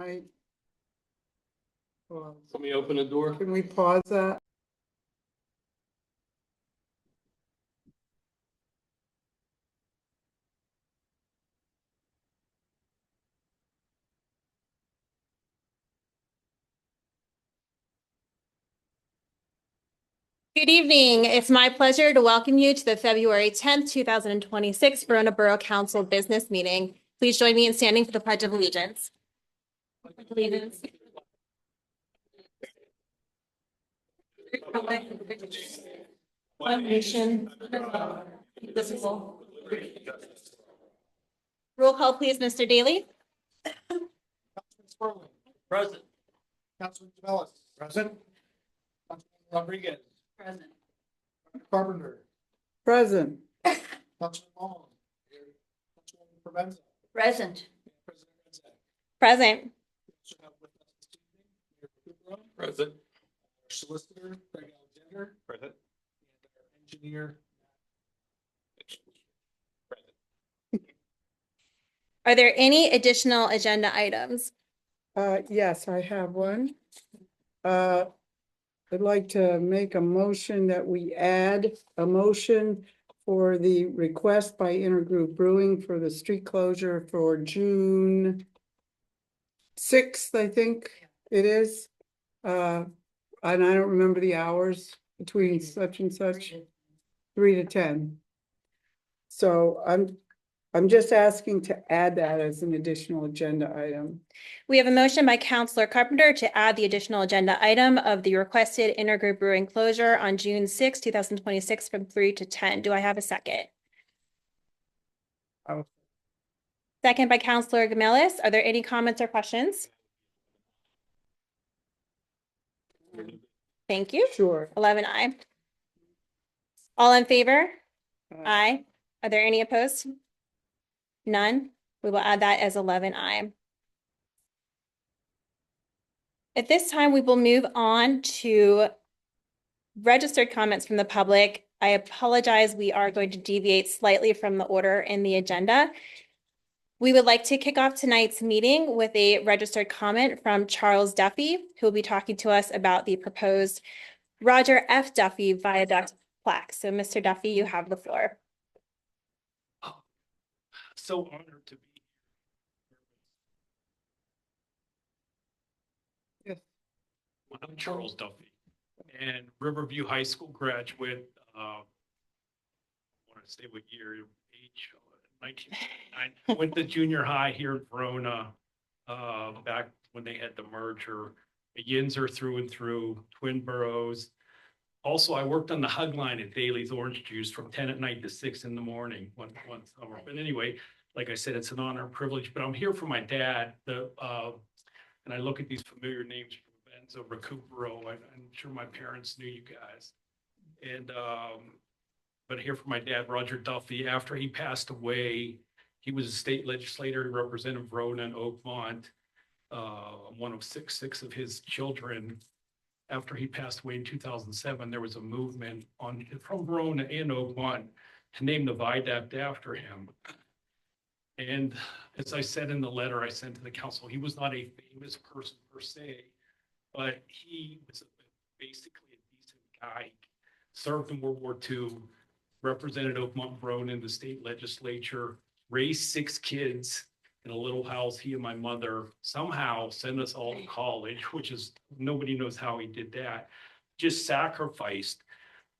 I, well, Let me open the door. can we pause that? Good evening. It's my pleasure to welcome you to the February 10th, 2026 Verona Borough Council Business Meeting. Please join me in standing for the Pledge of Allegiance. Allegiance. One nation, indivisible. Roll call, please, Mr. Daly. Present. Councilman Mellis. Present. Councilman Rodriguez. Present. Carpenter. Present. Councilman Long. Councilman Provenza. Present. President Renzo. Present. We also have with us this evening Mayor Recupero, Present. our solicitor, Craig Alexander, Present. and our engineer. Are there any additional agenda items? Yes, I have one. I'd like to make a motion that we add a motion for the request by Intergroup Brewing for the street closure for June 6th, I think it is. And I don't remember the hours between such and such, 3 to 10. So I'm just asking to add that as an additional agenda item. We have a motion by Councilor Carpenter to add the additional agenda item of the requested intergroup brewing closure on June 6, 2026 from 3 to 10. Do I have a second? Oh. Second by Councilor Gamelis. Are there any comments or questions? Thank you. Sure. 11 aye. All in favor? Uh, Aye. Are there any opposed? None. We will add that as 11 aye. At this time, we will move on to registered comments from the public. I apologize. We are going to deviate slightly from the order in the agenda. We would like to kick off tonight's meeting with a registered comment from Charles Duffy, who will be talking to us about the proposed Roger F. Duffy Viaduct plaque. So, Mr. Duffy, you have the floor. So honored to be here. Yes. I'm Charles Duffy and Riverview High School graduate. I want to say what year, age, 1999. Went to junior high here in Verona back when they had the merger. A Yinzer through and through, twin boroughs. Also, I worked on the hug line at Daly's Orange Juice from 10 at night to 6 in the morning one summer. But anyway, like I said, it's an honor and privilege, but I'm here for my dad. And I look at these familiar names from Benzo, Recupero. I'm sure my parents knew you guys. And, but here for my dad, Roger Duffy. After he passed away, he was a state legislator. He represented Verona and Oakmont. One of six of his children. After he passed away in 2007, there was a movement from Verona and Oakmont to name the viaduct after him. And as I said in the letter I sent to the council, he was not a famous person per se, but he was basically a decent guy. Served in World War II, represented Oakmont Verona in the state legislature, raised 6 kids in a little house. He and my mother somehow sent us all to college, which is, nobody knows how he did that. Just sacrificed.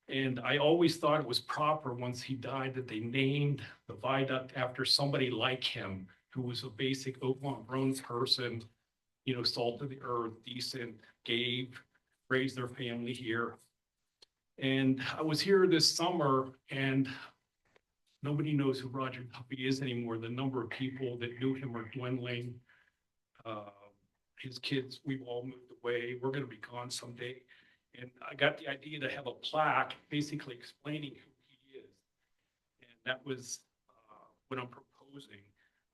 And I always thought it was proper once he died that they named the viaduct after somebody like him, who was a basic Oakmont Verona person, you know, salt of the earth, decent, gave, raised their family here. And I was here this summer and nobody knows who Roger Duffy is anymore. The number of people that knew him are dwindling. His kids, we've all moved away. We're going to be gone someday. And I got the idea to have a plaque basically explaining who he is. And that was what I'm proposing.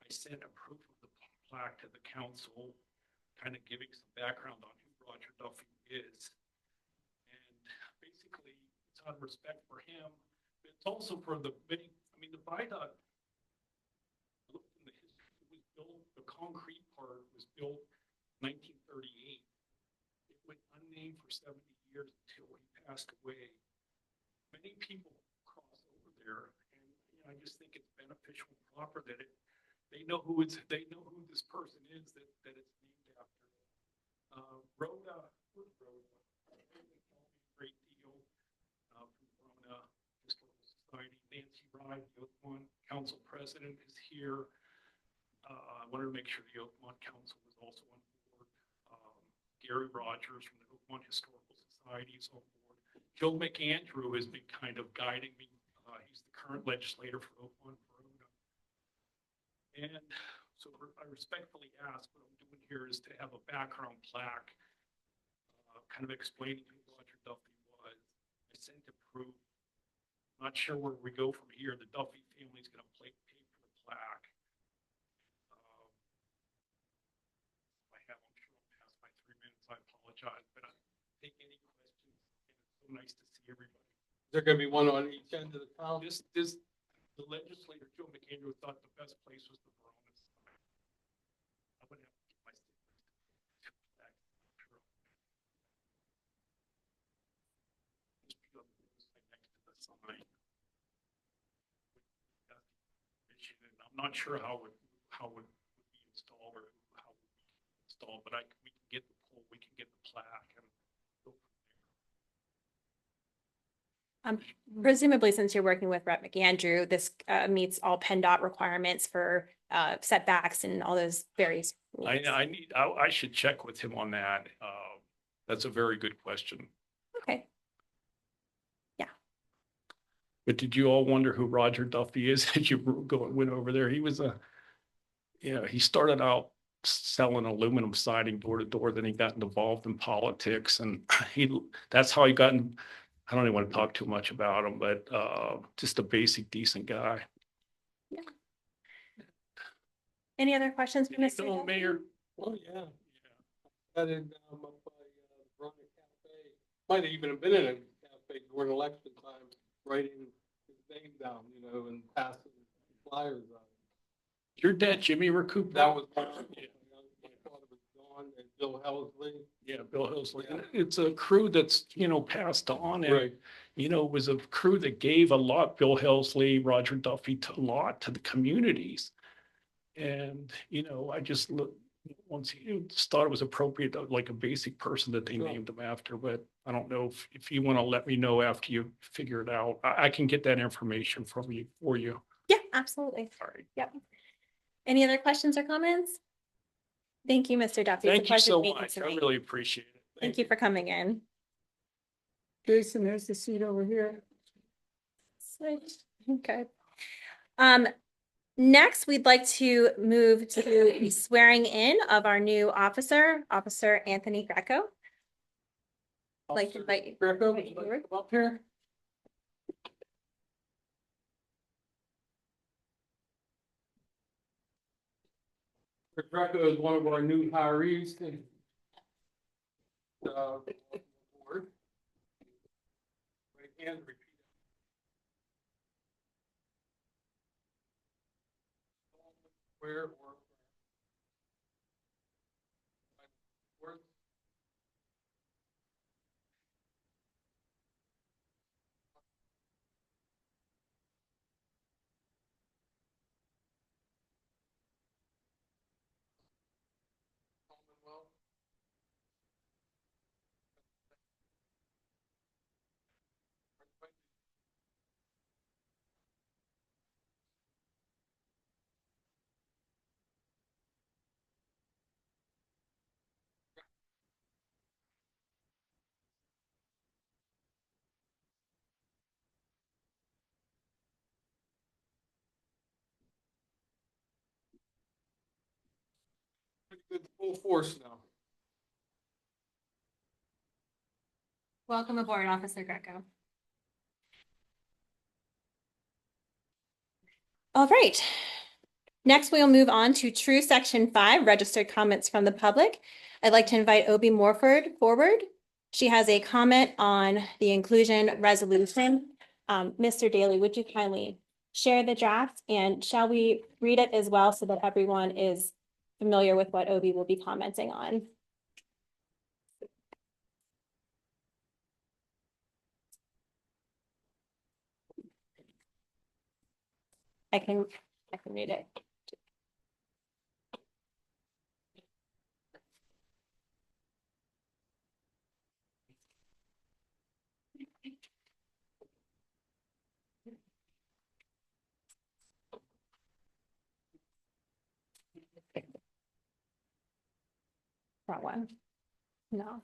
I sent a proof of the plaque to the council, kind of giving some background on who Roger Duffy is. And basically, it's out of respect for him, but it's also for the many, I mean, the viaduct, look in the history, it was built, the concrete part was built 1938. It went unnamed for 70 years until he passed away. Many people cross over there, and I just think it's beneficial and proper that they know who this person is that it's named after. Rhoda, who's Rhoda? A great deal from Rhoda Historical Society. Nancy Rye, the Oakmont Council President, is here. I wanted to make sure the Oakmont Council was also on board. Gary Rogers from the Oakmont Historical Society is on board. Joe McAndrew has been kind of guiding me. He's the current legislator for Oakmont. And so I respectfully ask, what I'm doing here is to have a background plaque, kind of explaining who Roger Duffy was. I sent to proof. Not sure where we go from here. The Duffy family is going to pay for the plaque. I'm sure I'm past my 3 minutes. I apologize, but I take any questions. And it's so nice to see everybody. Is there gonna be one on each end of the town? The legislator, Joe McAndrew, thought the best place was the Verona side. I would have to get my stickers back. Just be on the side next to the sign. And I'm not sure how it would be installed or how it would be installed, but we can get the pole, we can get the plaque and go from there. Presumably, since you're working with Rep. McAndrew, this meets all PennDOT requirements for setbacks and all those various needs. I should check with him on that. That's a very good question. Okay. But did you all wonder who Roger Duffy is as you went over there? He was he started out selling aluminum siding door to door. Then he got involved in politics, and that's how he got in. I don't even want to talk too much about him, but just a basic, decent guy. Yeah. Any other questions for Mr. Duffy? Mayor. Oh, yeah. That in, up by, Verona Cafe. Might have even been in a cafe during election time, writing his name down, and passing flyers out. Your dad, Jimmy Recupero? That was, my father was gone, and Bill Helsley. Yeah, Bill Hillsley. Yeah. It's a crew that's, passed on, and, Right. it was a crew that gave a lot, Bill Hillsley, Roger Duffy, a lot to the communities. And, I just once he just thought it was appropriate, like a basic person that they Sure. named him after, but I don't know if you want to let me know after you figure it out. I can get that information from you, for you. Yeah, absolutely. All right. Yep. Any other questions or comments? Thank you, Mr. Duffy. It's a Thank you pleasure so meeting much. I tonight. really appreciate it. Thank you for coming in. Jason, there's the seat over here. Okay. Next, we'd like to move to the swearing in of our new officer, Officer Anthony Greco. I'd like to invite you. Greco, invite you forward. come up here. Rick Greco is one of our new hirees to board. Right hand, repeat. Where or words. Commonwealth. Pretty good full force now. Welcome aboard, Officer Greco. All right. Next, we'll move on to True Section 5, registered comments from the public. I'd like to invite Obie Morford forward. She has a comment on the inclusion resolution. Mr. Daly, would you kindly share the draft, and shall we read it as well so that everyone is familiar with what Obie will be commenting on? I can read it. Wrong one. No.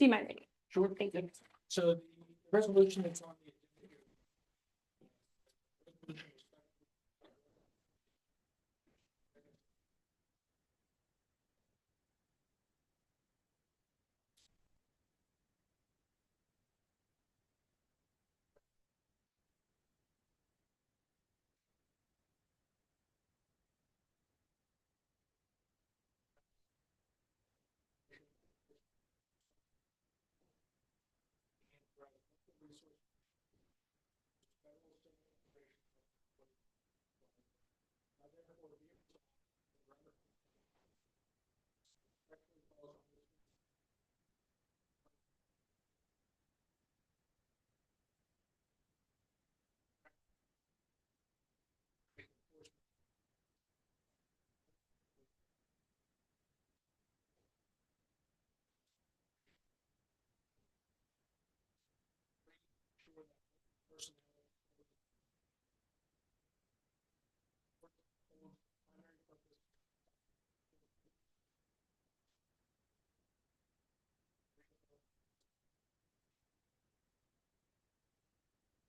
Do you mind reading? Sure. Thank you. So the resolution that's on the agenda here.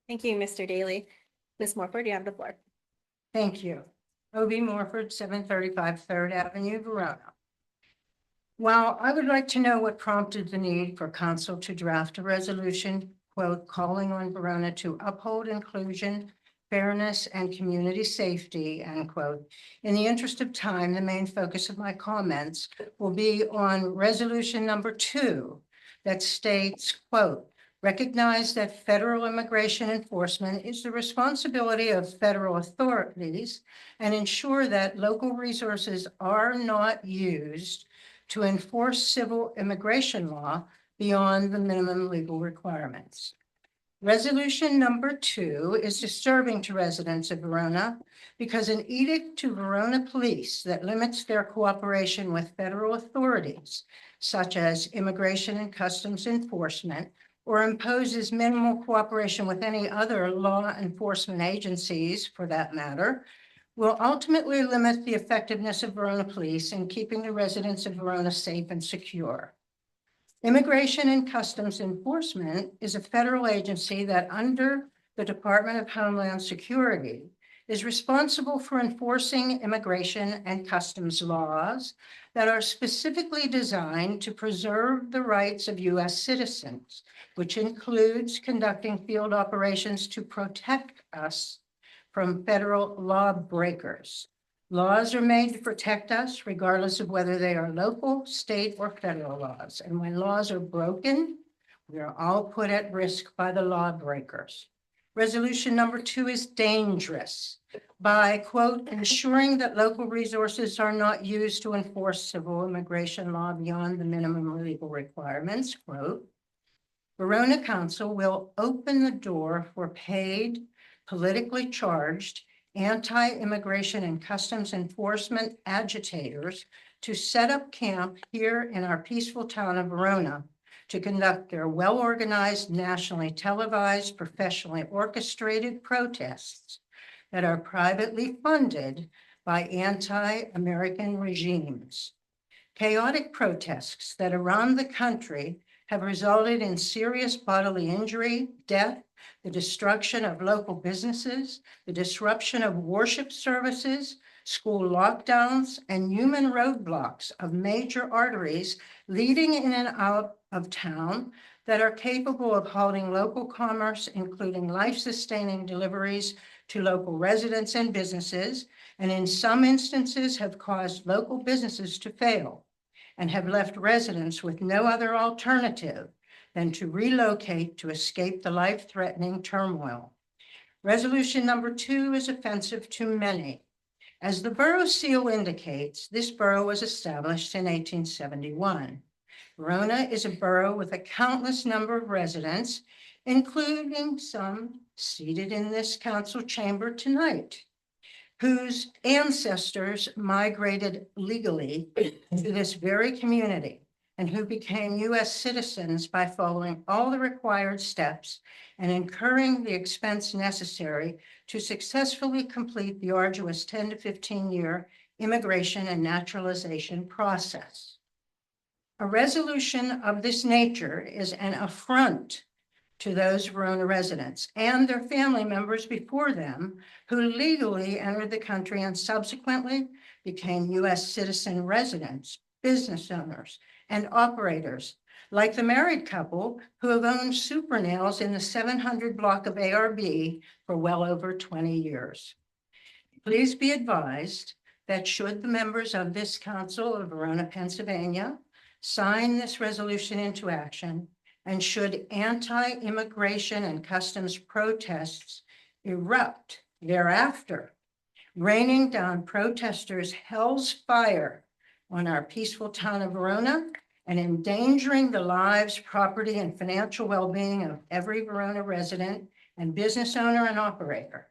Thank you, Mr. Daly. Ms. Morford, you have the floor. Thank you. O.B. Morford, 735 Third Avenue, Verona. While I would like to know what prompted the need for council to draft a resolution, quote, calling on Verona to uphold inclusion, fairness, and community safety, end quote. In the interest of time, the main focus of my comments will be on resolution number 2 that states, quote, recognize that federal immigration enforcement is the responsibility of federal authorities and ensure that local resources are not used to enforce civil immigration law beyond the minimum legal requirements. Resolution number 2 is disturbing to residents of Verona because an edict to Verona police that limits their cooperation with federal authorities, such as immigration and customs enforcement, or imposes minimal cooperation with any other law enforcement agencies, for that matter, will ultimately limit the effectiveness of Verona police in keeping the residents of Verona safe and secure. Immigration and Customs Enforcement is a federal agency that, under the Department of Homeland Security, is responsible for enforcing immigration and customs laws that are specifically designed to preserve the rights of U.S. citizens, which includes conducting field operations to protect us from federal lawbreakers. Laws are made to protect us regardless of whether they are local, state, or federal laws. And when laws are broken, we are all put at risk by the lawbreakers. Resolution number 2 is dangerous by, quote, ensuring that local resources are not used to enforce civil immigration law beyond the minimum legal requirements, quote. Verona Council will open the door for paid, politically charged, anti-immigration and customs enforcement agitators to set up camp here in our peaceful town of Verona to conduct their well-organized, nationally televised, professionally orchestrated protests that are privately funded by anti-American regimes. Chaotic protests that around the country have resulted in serious bodily injury, death, the destruction of local businesses, the disruption of worship services, school lockdowns, and human roadblocks of major arteries leading in and out of town that are capable of holding local commerce, including life-sustaining deliveries to local residents and businesses, and in some instances have caused local businesses to fail and have left residents with no other alternative than to relocate to escape the life-threatening turmoil. Resolution number 2 is offensive to many. As the borough seal indicates, this borough was established in 1871. Verona is a borough with a countless number of residents, including some seated in this council chamber tonight, whose ancestors migrated legally to this very community and who became U.S. citizens by following all the required steps and incurring the expense necessary to successfully complete the arduous 10 to 15-year immigration and naturalization process. A resolution of this nature is an affront to those Verona residents and their family members before them who legally entered the country and subsequently became U.S. citizen residents, business owners, and operators, like the married couple who have owned Super Nails in the 700 block of ARB for well over 20 years. Please be advised that should the members of this council of Verona, Pennsylvania, sign this resolution into action, and should anti-immigration and customs protests erupt thereafter, raining down protesters' hell's fire on our peaceful town of Verona and endangering the lives, property, and financial well-being of every Verona resident and business owner and operator,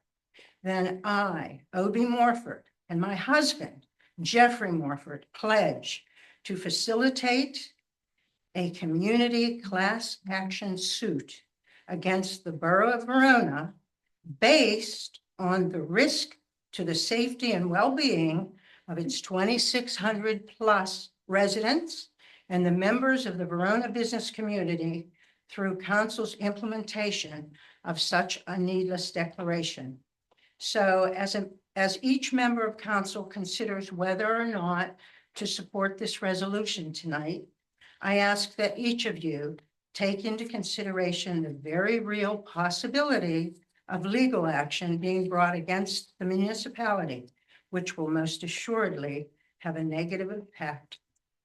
then I, O.B. Morford, and my husband, Jeffrey Morford, pledge to facilitate a community class action suit against the Borough of Verona based on the risk to the safety and well-being of its 2,600 plus residents and the members of the Verona business community through council's implementation of such a needless declaration. So as each member of council considers whether or not to support this resolution tonight, I ask that each of you take into consideration the very real possibility of legal action being brought against the municipality, which will most assuredly have a negative impact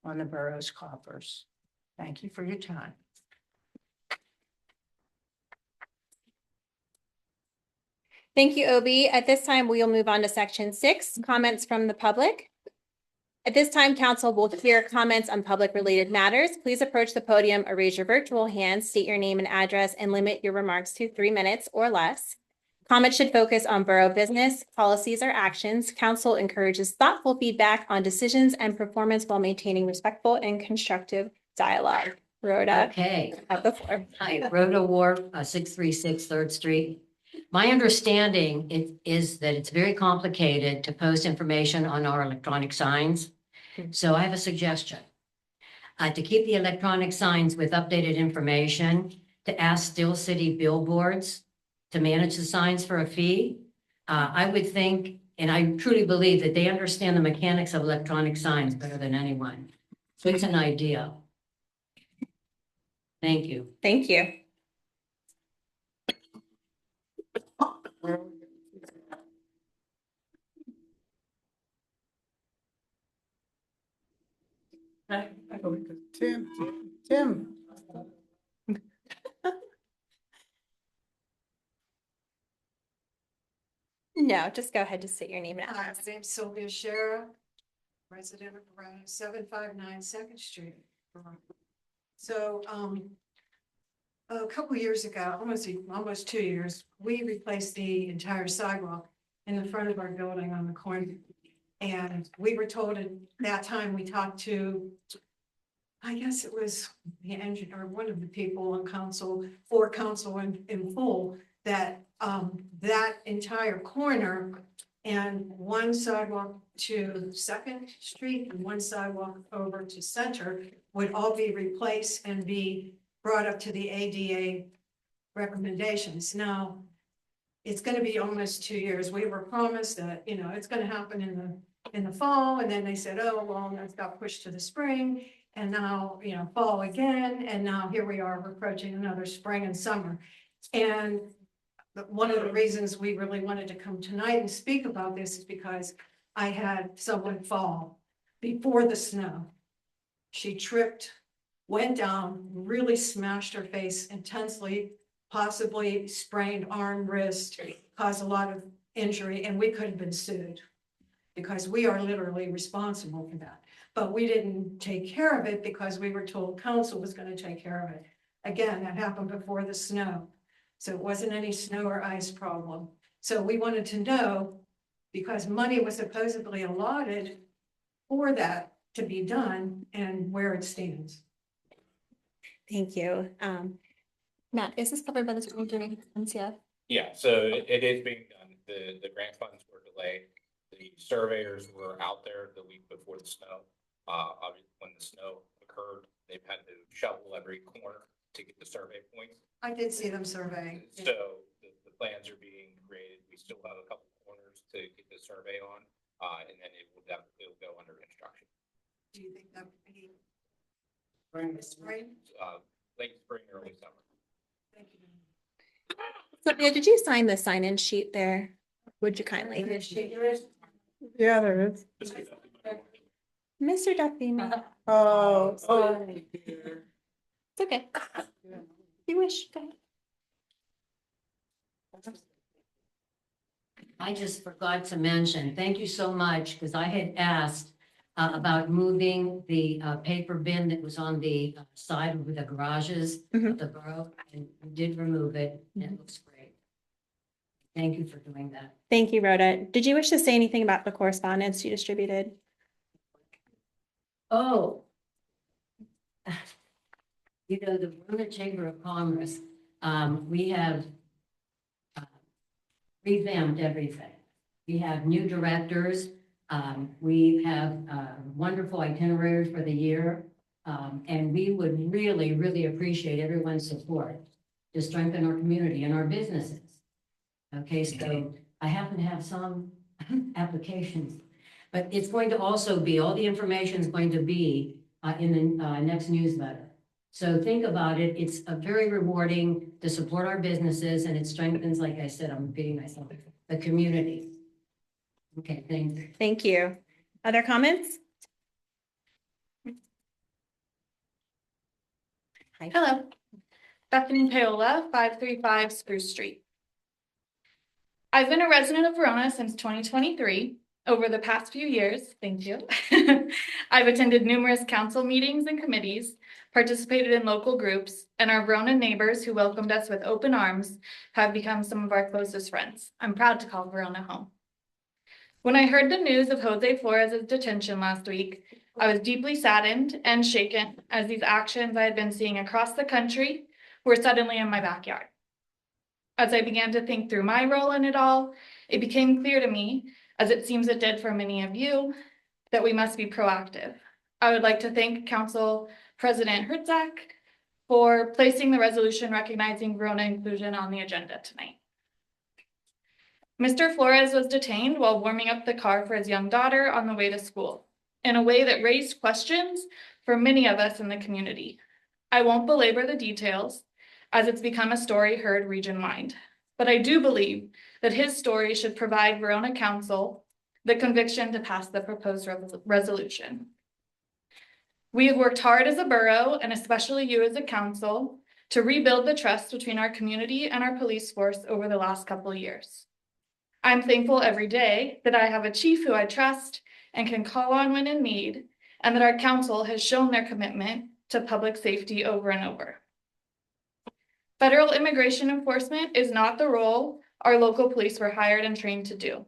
on the borough's coffers. Thank you for your time. Thank you, Obi. At this time, we will move on to section 6, comments from the public. At this time, council will hear comments on public-related matters. Please approach the podium or raise your virtual hand, state your name and address, and limit your remarks to 3 minutes or less. Comments should focus on borough business, policies, or actions. Council encourages thoughtful feedback on decisions and performance while maintaining respectful and constructive dialogue. Rhoda, Okay, have the floor. hi, Rhoda Ward, 636 3rd Street. My understanding is that it's very complicated to post information on our electronic signs. So I have a suggestion. To keep the electronic signs with updated information, to ask Still City Billboards to manage the signs for a fee. I would think, and I truly believe that they understand the mechanics of electronic signs better than anyone. So it's an idea. Thank you. Thank you. Tim. No, just go ahead, just state your name and Hi, address. my name's Sylvia Shara, resident of Verona, 759 Second Street. Verona. So, a couple years ago, almost 2 years, we replaced the entire sidewalk in the front of our building on the corner. And we were told at that time, we talked to, I guess it was the engineer, or one of the people on council, for council in full, that that entire corner and one sidewalk to Second Street and one sidewalk over to Center would all be replaced and be brought up to the ADA recommendations. Now, it's gonna be almost 2 years. We were promised that, it's gonna happen in the fall, and then they said, oh, well, that got pushed to the spring, and now, fall again, and now here we are approaching another spring and summer. And one of the reasons we really wanted to come tonight and speak about this is because I had someone fall before the snow. She tripped, went down, really smashed her face intensely, possibly sprained arm, wrist, caused a lot of injury, and we could have been sued because we are literally responsible for that. But we didn't take care of it because we were told council was going to take care of it. Again, that happened before the snow. So it wasn't any snow or ice problem. So we wanted to know, because money was supposedly allotted for that to be done and where it stands. Thank you. Matt, is this covered by the school during NCF? Yeah, so it is being done. The grant funds were delayed. The surveyors were out there the week before the snow. Obviously, when the snow occurred, they've had to shovel every corner to get the survey points. I did see them surveying. So the plans are being created. We still have a couple corners to get the survey on, and then it'll go under construction. Do you think that would be Spring. this spring? Late spring, early summer. Thank you. Sophia, did you sign the sign-in sheet there? Would you kindly? Yeah, there is. Mr. Duffy, may- Oh, it's okay. If you wish, go ahead. I just forgot to mention, thank you so much, because I had asked about moving the paper bin that was on the side of the garages Mhm. of the borough, and you did remove it, and it looks great. Thank you for doing that. Thank you, Rhoda. Did you wish to say anything about the correspondence you distributed? Oh. You know, the Verona Chamber of Commerce, we have revamped everything. We have new directors. We have wonderful itineraries for the year. And we would really, really appreciate everyone's support to strengthen our community and our businesses. Okay, so I happen to have some applications, but it's going to also be, all the information is going to be in the next newsletter. So think about it. It's a very rewarding to support our businesses, and it strengthens, like I said, I'm repeating myself, the community. Okay, thanks. Thank you. Other comments? Hi. Hello, Bethany Paola, 535 Spruce Street. I've been a resident of Verona since 2023. Over the past few years, thank you, I've attended numerous council meetings and committees, participated in local groups, and our Verona neighbors who welcomed us with open arms have become some of our closest friends. I'm proud to call Verona home. When I heard the news of Jose Flores' detention last week, I was deeply saddened and shaken as these actions I had been seeing across the country were suddenly in my backyard. As I began to think through my role in it all, it became clear to me, as it seems it did for many of you, that we must be proactive. I would like to thank Council President Hertzak for placing the resolution recognizing Verona inclusion on the agenda tonight. Mr. Flores was detained while warming up the car for his young daughter on the way to school, in a way that raised questions for many of us in the community. I won't belabor the details, as it's become a story heard region-wide, but I do believe that his story should provide Verona Council the conviction to pass the proposed resolution. We have worked hard as a borough, and especially you as a council, to rebuild the trust between our community and our police force over the last couple of years. I'm thankful every day that I have a chief who I trust and can call on when in need, and that our council has shown their commitment to public safety over and over. Federal immigration enforcement is not the role our local police were hired and trained to do.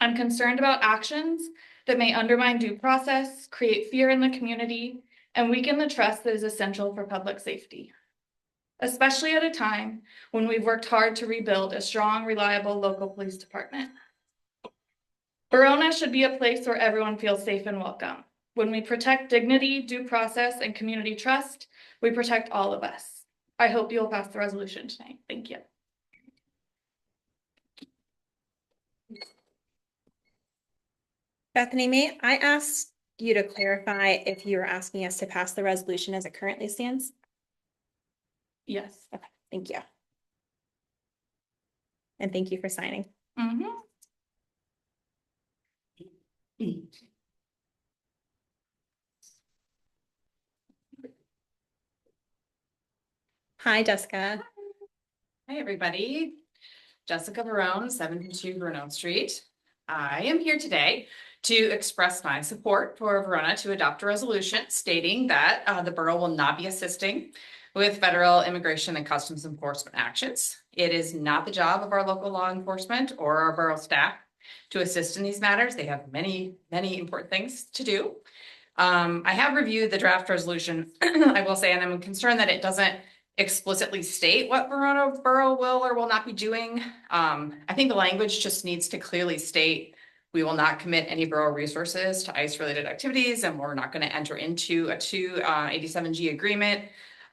I'm concerned about actions that may undermine due process, create fear in the community, and weaken the trust that is essential for public safety, especially at a time when we've worked hard to rebuild a strong, reliable local police department. Verona should be a place where everyone feels safe and welcome. When we protect dignity, due process, and community trust, we protect all of us. I hope you'll pass the resolution tonight. Thank you. Bethany, may I ask you to clarify if you were asking us to pass the resolution as it currently stands? Yes. Okay, thank you. And thank you for signing. Mhm. Hi, Jessica. Hi, everybody. Jessica Barone, 72 Vernon Street. I am here today to express my support for Verona to adopt a resolution stating that the borough will not be assisting with federal immigration and customs enforcement actions. It is not the job of our local law enforcement or our borough staff to assist in these matters. They have many, many important things to do. I have reviewed the draft resolution, I will say, and I'm concerned that it doesn't explicitly state what Verona Borough will or will not be doing. I think the language just needs to clearly state we will not commit any borough resources to ICE-related activities, and we're not going to enter into a 287G agreement.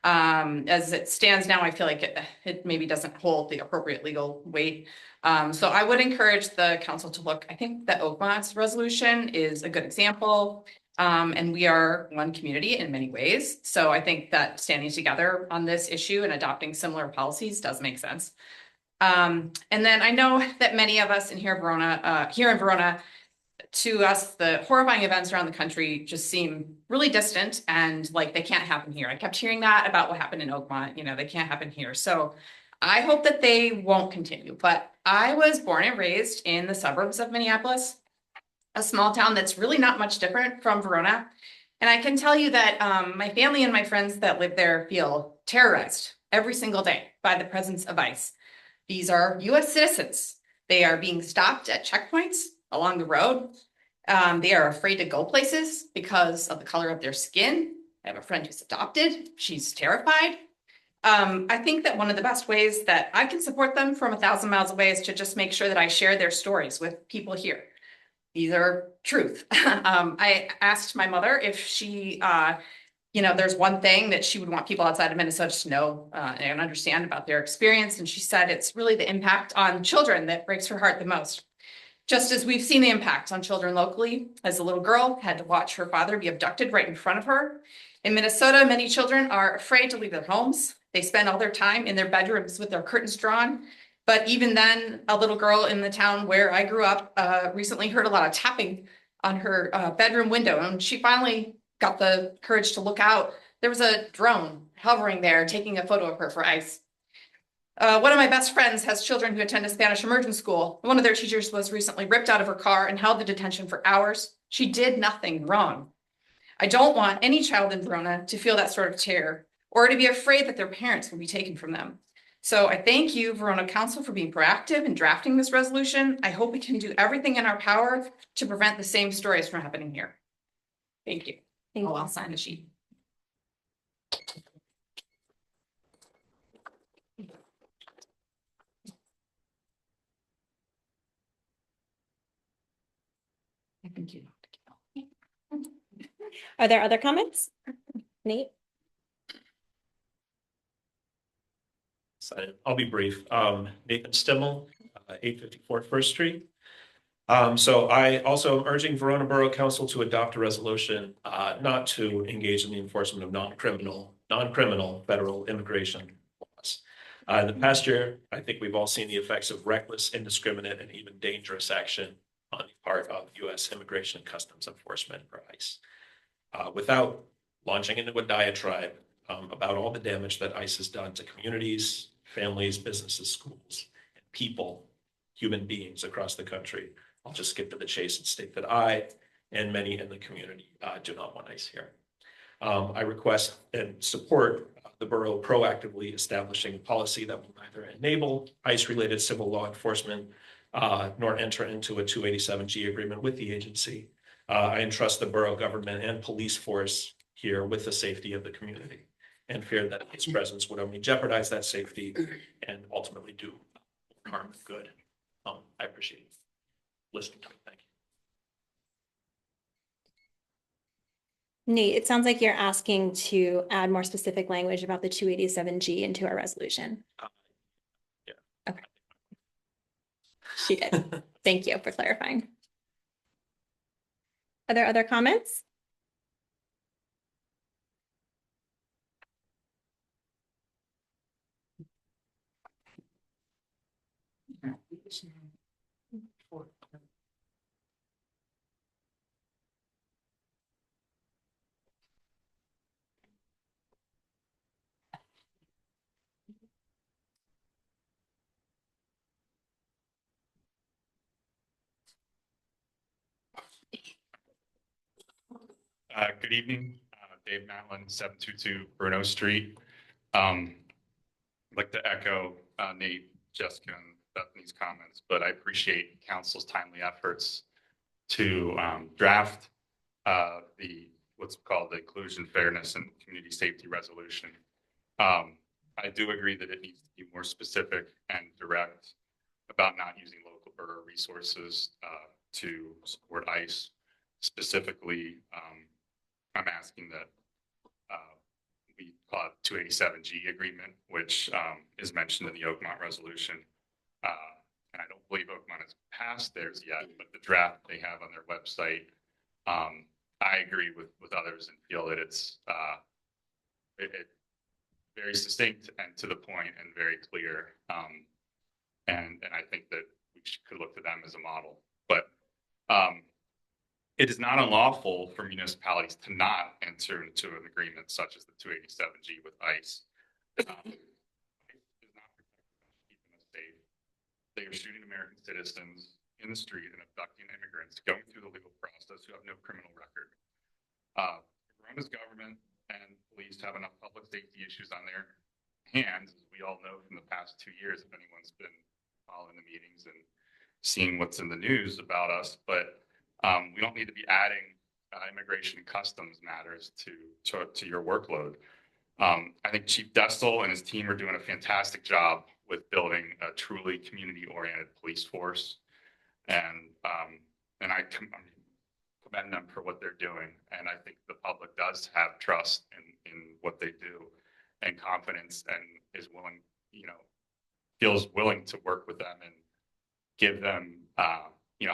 As it stands now, I feel like it maybe doesn't hold the appropriate legal weight. So I would encourage the council to look. I think the Oakmont's resolution is a good example. And we are one community in many ways. So I think that standing together on this issue and adopting similar policies does make sense. And then I know that many of us here in Verona, to us, the horrifying events around the country just seem really distant and like they can't happen here. I kept hearing that about what happened in Oakmont, they can't happen here. So I hope that they won't continue. But I was born and raised in the suburbs of Minneapolis, a small town that's really not much different from Verona. And I can tell you that my family and my friends that live there feel terrorized every single day by the presence of ICE. These are US citizens. They are being stopped at checkpoints along the road. They are afraid to go places because of the color of their skin. I have a friend who's adopted. She's terrified. I think that one of the best ways that I can support them from 1,000 miles away is to just make sure that I share their stories with people here. These are truth. I asked my mother if she, there's one thing that she would want people outside of Minnesota to know and understand about their experience. And she said it's really the impact on children that breaks her heart the most. Just as we've seen the impact on children locally, as a little girl had to watch her father be abducted right in front of her. In Minnesota, many children are afraid to leave their homes. They spend all their time in their bedrooms with their curtains drawn. But even then, a little girl in the town where I grew up recently heard a lot of tapping on her bedroom window. And she finally got the courage to look out. There was a drone hovering there, taking a photo of her for ICE. One of my best friends has children who attend a Spanish immersion school. One of their teachers was recently ripped out of her car and held in detention for hours. She did nothing wrong. I don't want any child in Verona to feel that sort of terror or to be afraid that their parents will be taken from them. So I thank you, Verona Council, for being proactive in drafting this resolution. I hope we can do everything in our power to prevent the same stories from happening here. Thank you. I'll sign the sheet. I think you know. Are there other comments? Nate? I'll be brief. Nathan Stimmel, 854 First Street. So I also am urging Verona Borough Council to adopt a resolution not to engage in the enforcement of non-criminal federal immigration laws. In the past year, I think we've all seen the effects of reckless, indiscriminate, and even dangerous action on the part of U.S. Immigration and Customs Enforcement, or ICE. Without launching into a diatribe about all the damage that ICE has done to communities, families, businesses, schools, and people, human beings across the country, I'll just skip to the chase and state that I and many in the community do not want ICE here. I request and support the borough proactively establishing a policy that will neither enable ICE-related civil law enforcement nor enter into a 287G agreement with the agency. I entrust the borough government and police force here with the safety of the community and fear that its presence would only jeopardize that safety and ultimately do harm and good. I appreciate listening to me. Thank you. Nate, it sounds like you're asking to add more specific language about the 287G into our resolution. Yeah. Okay. She did. Thank you for clarifying. Are there other comments? Good evening, Dave Matlin, 722 Bruno Street. I'd like to echo Nate, Jessica, and Bethany's comments, but I appreciate council's timely efforts to draft what's called the Inclusion, Fairness, and Community Safety Resolution. I do agree that it needs to be more specific and direct about not using local borough resources to support ICE. Specifically, I'm asking that we call it 287G agreement, which is mentioned in the Oakmont resolution. And I don't believe Oakmont has passed theirs yet, but the draft they have on their website, I agree with others and feel that it's very succinct and to the point and very clear. And I think that we could look to them as a model. But it is not unlawful for municipalities to not enter into an agreement such as the 287G with ICE. It is not keeping us safe. They are shooting American citizens in the street and abducting immigrants going through the legal process who have no criminal record. Verona's government and police have enough public safety issues on their hands, as we all know from the past 2 years, if anyone's been following the meetings and seeing what's in the news about us. But we don't need to be adding immigration and customs matters to your workload. I think Chief Destel and his team are doing a fantastic job with building a truly community-oriented police force, and I commend them for what they're doing. And I think the public does have trust in what they do and confidence, and is willing, feels willing to work with them and give them,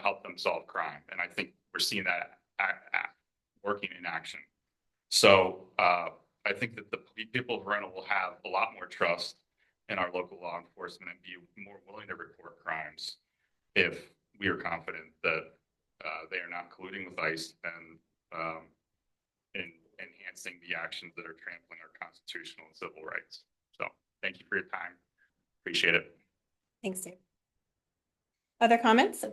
help them solve crime. And I think we're seeing that working in action. So I think that the people of Verona will have a lot more trust in our local law enforcement and be more willing to report crimes if we are confident that they are not colluding with ICE and in enhancing the actions that are trampling our constitutional and civil rights. So thank you for your time. Appreciate it. Thanks, Dave. Other comments?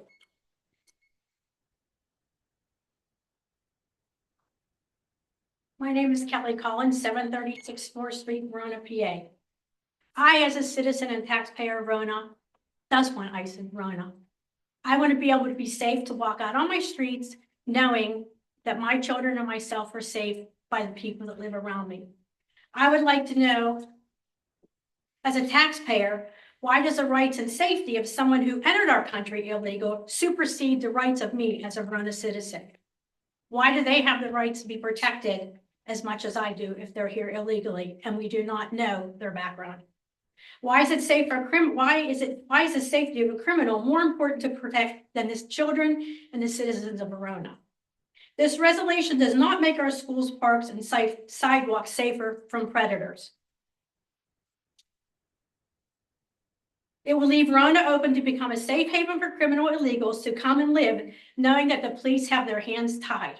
My name is Kelly Collins, 736 4th Street, Verona, PA. I, as a citizen and taxpayer of Verona, does want ICE in Verona. I want to be able to be safe to walk out on my streets, knowing that my children and myself are safe by the people that live around me. I would like to know, as a taxpayer, why does the rights and safety of someone who entered our country illegal supersede the rights of me as a Verona citizen? Why do they have the rights to be protected as much as I do if they're here illegally and we do not know their background? Why is it safe for why is the safety of a criminal more important to protect than the children and the citizens of Verona? This resolution does not make our schools, parks, and sidewalks safer from predators. It will leave Verona open to become a safe haven for criminal illegals to come and live, knowing that the police have their hands tied.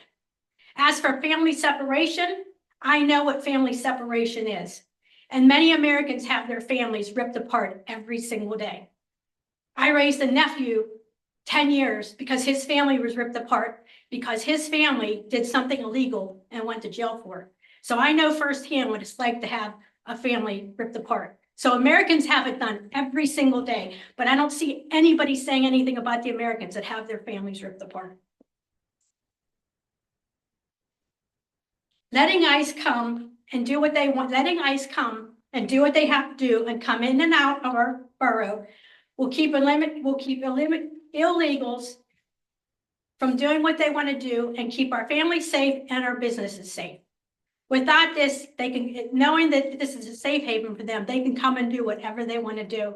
As for family separation, I know what family separation is. And many Americans have their families ripped apart every single day. I raised a nephew 10 years because his family was ripped apart because his family did something illegal and went to jail for it. So I know firsthand what it's like to have a family ripped apart. So Americans have it done every single day, but I don't see anybody saying anything about the Americans that have their families ripped apart. Letting ICE come and do what they want, letting ICE come and do what they have to do and come in and out of our borough will keep illegals from doing what they want to do and keep our families safe and our businesses safe. Without this, they can, knowing that this is a safe haven for them, they can come and do whatever they want to do.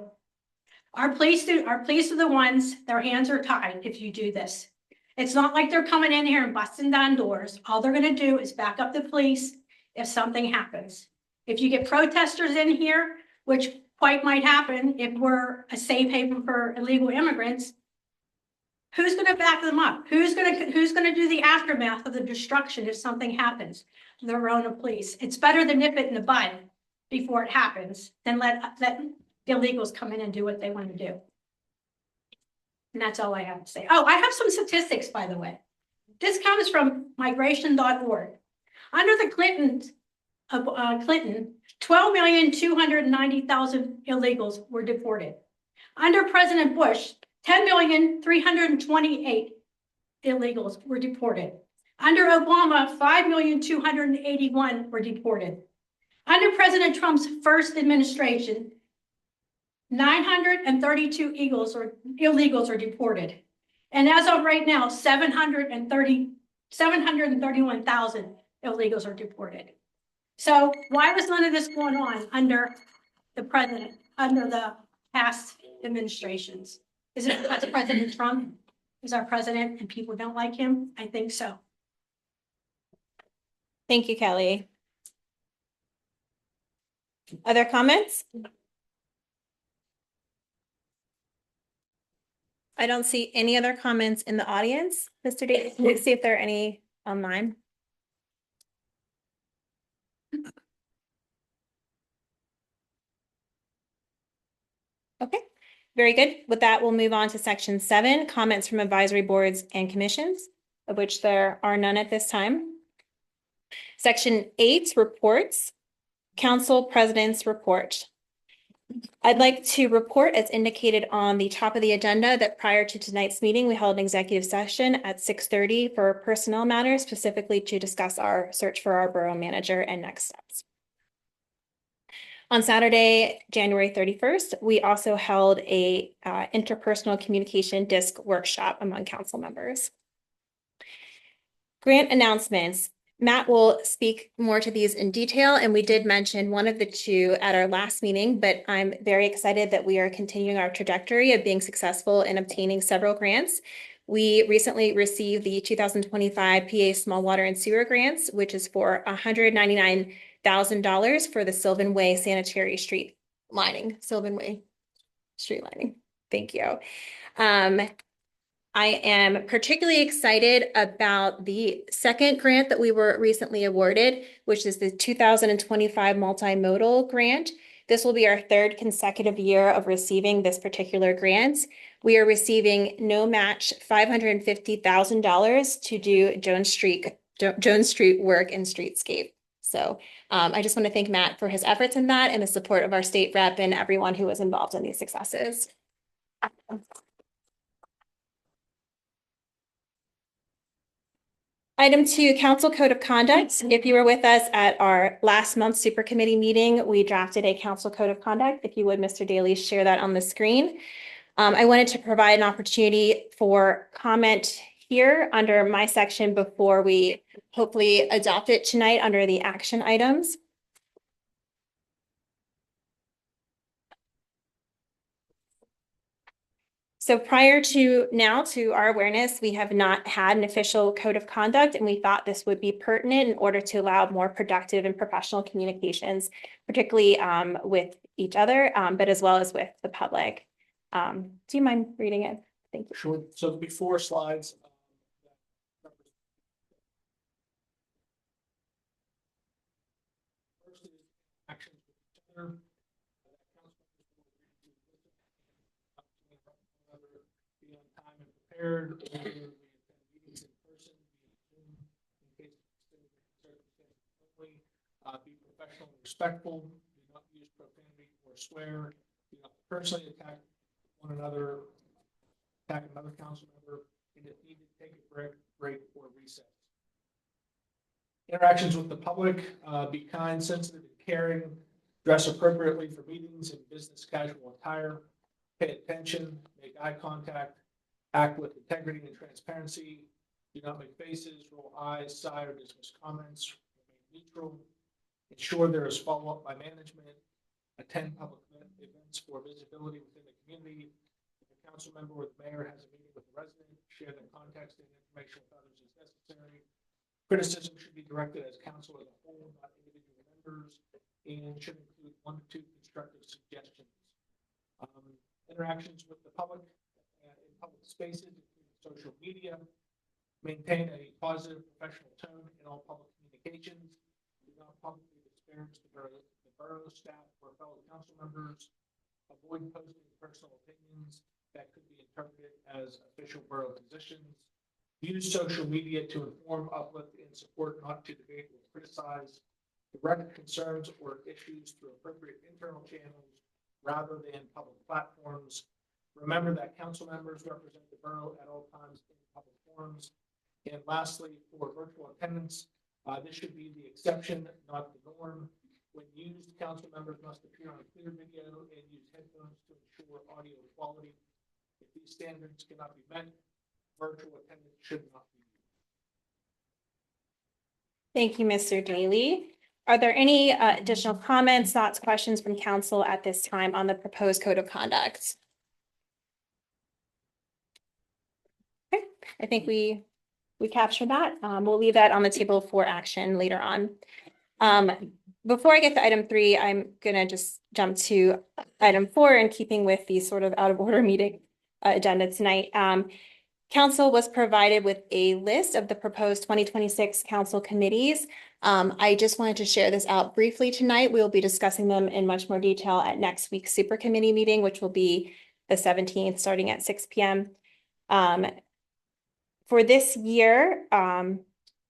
Our police are the ones, their hands are tied if you do this. It's not like they're coming in here and busting down doors. All they're going to do is back up the police if something happens. If you get protesters in here, which quite might happen if we're a safe haven for illegal immigrants, who's going to back them up? Who's going to do the aftermath of the destruction if something happens? The Verona police. It's better to nip it in the bud before it happens than let the illegals come in and do what they want to do. And that's all I have to say. Oh, I have some statistics, by the way. This comes from migration.org. Under the Clintons, Clinton, 12,290,000 illegals were deported. Under President Bush, 10,328 illegals were deported. Under Obama, 5,281 were deported. Under President Trump's first administration, 932 illegals are deported. And as of right now, 731,000 illegals are deported. So why was none of this going on under the president, under the past administrations? Is it because President Trump is our president and people don't like him? I think so. Thank you, Kelly. Other comments? I don't see any other comments in the audience. Mr. Davis, can you see if there are any online? Okay, very good. With that, we'll move on to section 7, comments from advisory boards and commissions, of which there are none at this time. Section 8, reports, council president's report. I'd like to report, as indicated on the top of the agenda, that prior to tonight's meeting, we held an executive session at 6:30 for personnel matters, specifically to discuss our search for our borough manager and next steps. On Saturday, January 31st, we also held a interpersonal communication disc workshop among council members. Grant announcements. Matt will speak more to these in detail, and we did mention one of the two at our last meeting, but I'm very excited that we are continuing our trajectory of being successful in obtaining several grants. We recently received the 2025 PA Small Water and Sewer Grants, which is for $199,000 for the Sylvan Way sanitary street lining, Sylvan Way street lining. Thank you. I am particularly excited about the second grant that we were recently awarded, which is the 2025 multimodal grant. This will be our third consecutive year of receiving this particular grant. We are receiving no match $550,000 to do Jones Street work and streetscape. So I just want to thank Matt for his efforts in that and the support of our state rep and everyone who was involved in these successes. Item 2, Council Code of Conduct. If you were with us at our last month's super committee meeting, we drafted a Council Code of Conduct. If you would, Mr. Daly, share that on the screen. I wanted to provide an opportunity for comment here under my section before we hopefully adopt it tonight under the action items. So prior to now, to our awareness, we have not had an official code of conduct, and we thought this would be pertinent in order to allow more productive and professional communications, particularly with each other, but as well as with the public. Do you mind reading it? Thank you. Sure. So before slides. First is actions with each other. Be on time and prepared, or we attend meetings in person, in case of circumstances only. Be professional and respectful, do not use profanity or swear, do not personally attack one another, attack another council member, and if needed, take a break or recess. Interactions with the public, be kind, sensitive, and caring, dress appropriately for meetings in business casual attire, pay attention, make eye contact, act with integrity and transparency, do not make faces, roll eyes, sigh, or dismiss comments, remain neutral, ensure there is follow-up by management, attend public events for visibility within the community. If a council member or the mayor has a meeting with a resident, share the context and information with others as necessary. Criticism should be directed as council as a whole, not individual members, and should include 1 to 2 constructive suggestions. Interactions with the public in public spaces, including social media. Maintain a positive professional tone in all public communications. Do not publicly disparage the borough staff or fellow council members. Avoid posting personal opinions that could be interpreted as official borough positions. Use social media to inform, uplift, and support, not to debate or criticize. direct concerns or issues through appropriate internal channels rather than public platforms. Remember that council members represent the borough at all times in public forums. And lastly, for virtual attendance, this should be the exception, not the norm. When used, council members must appear on a clear video and use headphones to ensure audio quality. If these standards cannot be met, virtual attendance should not be used. Thank you, Mr. Daly. Are there any additional comments, thoughts, questions from council at this time on the proposed code of conduct? Okay, I think we captured that. We'll leave that on the table for action later on. Before I get to item 3, I'm gonna just jump to item 4 in keeping with the sort of out of order meeting agenda tonight. Council was provided with a list of the proposed 2026 council committees. I just wanted to share this out briefly tonight. We'll be discussing them in much more detail at next week's super committee meeting, which will be the 17th, starting at 6 p.m. For this year,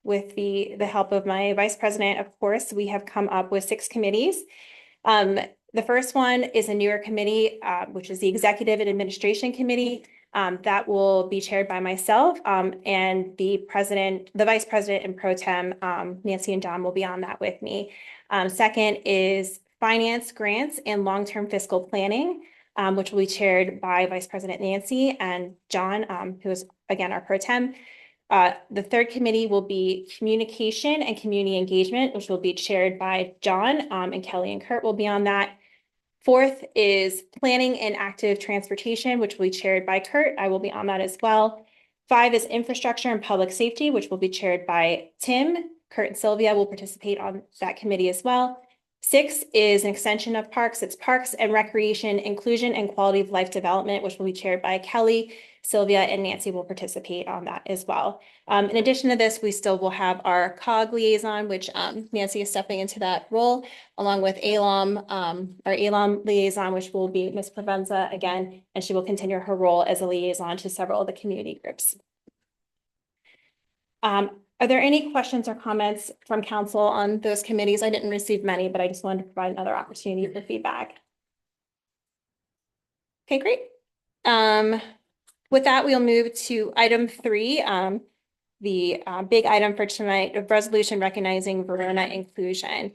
with the help of my vice president, of course, we have come up with 6 committees. The first one is a newer committee, which is the Executive and Administration Committee. That will be chaired by myself, and the vice president and pro tem, Nancy and John will be on that with me. Second is Finance, Grants, and Long-Term Fiscal Planning, which will be chaired by Vice President Nancy and John, who is again our pro tem. The third committee will be Communication and Community Engagement, which will be chaired by John, and Kelly and Kurt will be on that. Fourth is Planning and Active Transportation, which will be chaired by Kurt. I will be on that as well. 5 is Infrastructure and Public Safety, which will be chaired by Tim. Kurt and Sylvia will participate on that committee as well. 6 is an extension of Parks. It's Parks and Recreation, Inclusion and Quality of Life Development, which will be chaired by Kelly. Sylvia and Nancy will participate on that as well. In addition to this, we still will have our COG liaison, which Nancy is stepping into that role, along with ALOM, our ALOM liaison, which will be Ms. Provenza again, and she will continue her role as a liaison to several of the community groups. Are there any questions or comments from council on those committees? I didn't receive many, but I just wanted to provide another opportunity for feedback. Okay, great. With that, we'll move to item 3, the big item for tonight, of resolution recognizing Verona inclusion.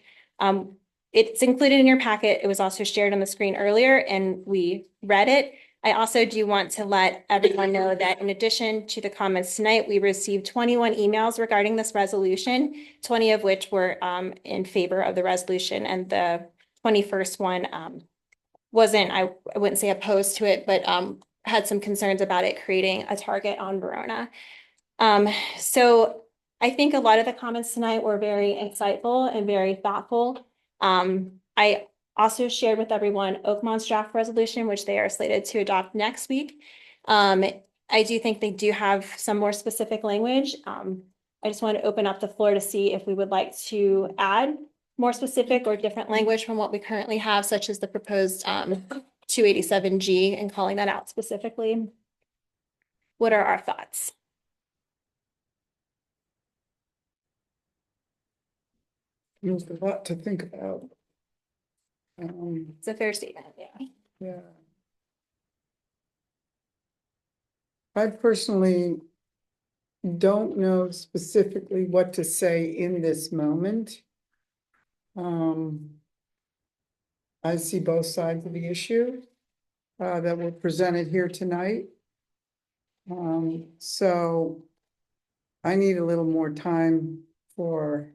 It's included in your packet. It was also shared on the screen earlier, and we read it. I also do want to let everyone know that in addition to the comments tonight, we received 21 emails regarding this resolution, 20 of which were in favor of the resolution, and the 21st one wasn't, I wouldn't say opposed to it, but had some concerns about it creating a target on Verona. So I think a lot of the comments tonight were very insightful and very thoughtful. I also shared with everyone Oakmont's draft resolution, which they are slated to adopt next week. I do think they do have some more specific language. I just want to open up the floor to see if we would like to add more specific or different language from what we currently have, such as the proposed 287G and calling that out specifically. What are our thoughts? There's a lot to think about. It's a fair statement, yeah. Yeah. I personally don't know specifically what to say in this moment. I see both sides of the issue that were presented here tonight. So I need a little more time for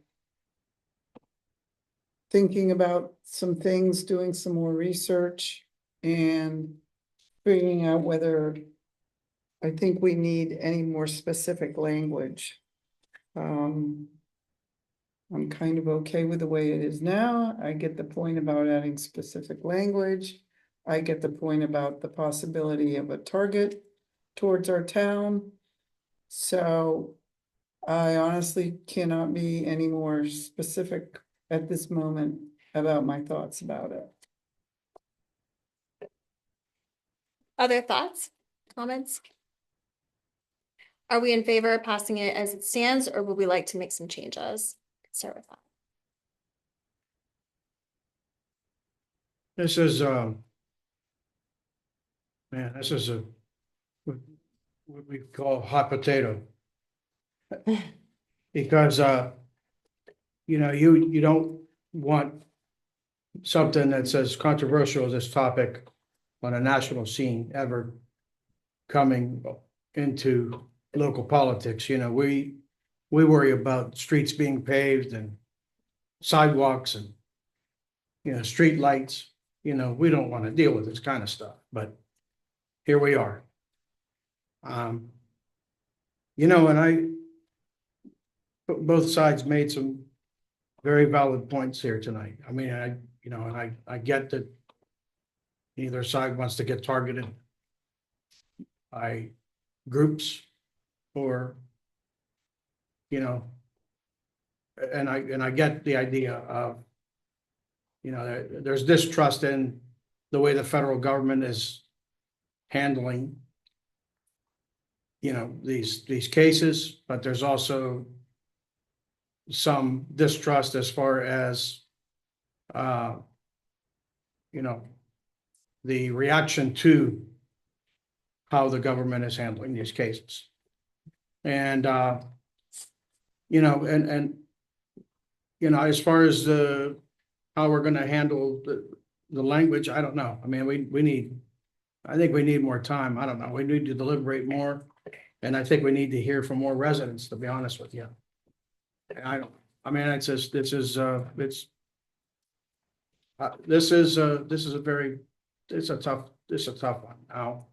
thinking about some things, doing some more research, and figuring out whether I think we need any more specific language. I'm kind of okay with the way it is now. I get the point about adding specific language. I get the point about the possibility of a target towards our town. So I honestly cannot be any more specific at this moment about my thoughts about it. Other thoughts, comments? Are we in favor of passing it as it stands, or would we like to make some changes? Start with that. This is, man, this is what we call hot potato. Because, you don't want something that's as controversial as this topic on a national scene ever coming into local politics. We worry about streets being paved and sidewalks and, street lights. We don't want to deal with this kind of stuff, but here we are. And both sides made some very valid points here tonight. I mean, I get that neither side wants to get targeted by groups or, and I get the idea of, there's distrust in the way the federal government is handling, these cases, but there's also some distrust as far as, the reaction to how the government is handling these cases. And, as far as how we're gonna handle the language, I don't know. I mean, I think we need more time. I don't know. We need to deliberate more. And I think we need to hear from more residents, to be honest with you. This is a tough one now.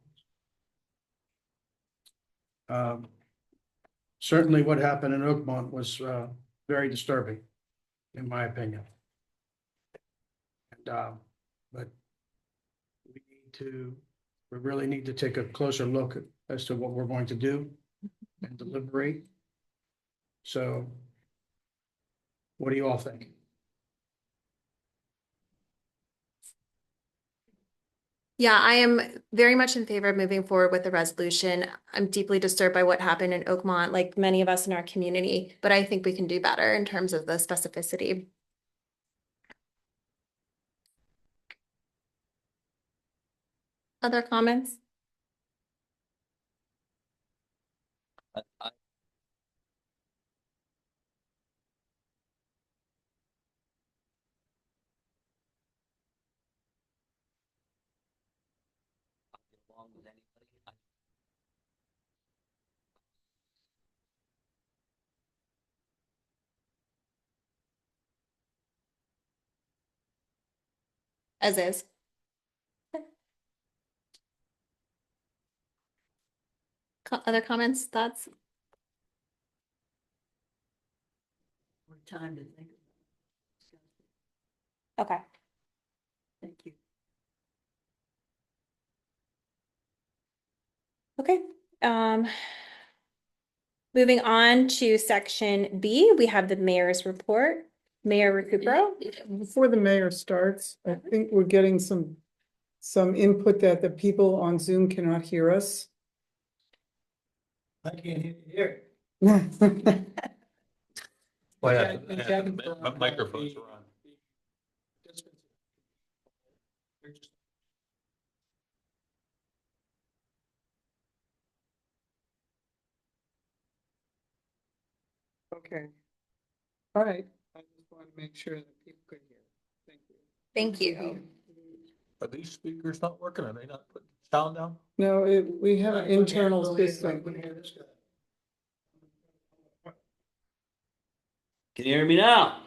Certainly what happened in Oakmont was, very disturbing, in my opinion. And, but we really need to take a closer look as to what we're going to do and deliberate. So what do you all think? Yeah, I am very much in favor of moving forward with the resolution. I'm deeply disturbed by what happened in Oakmont, like many of us in our community, but I think we can do better in terms of the specificity. Other comments? As is. Other comments, thoughts? More time to think. Okay. Thank you. Okay. Moving on to section B, we have the mayor's report. Mayor Recupero. Before the mayor starts, I think we're getting some input that the people on Zoom cannot hear us. I can't hear. Microphones are on. Okay. All right. I just want to make sure that people could hear. Thank you. Thank you. Are these speakers not working? Are they not putting sound down? No, we have an internal system. Can you hear me now?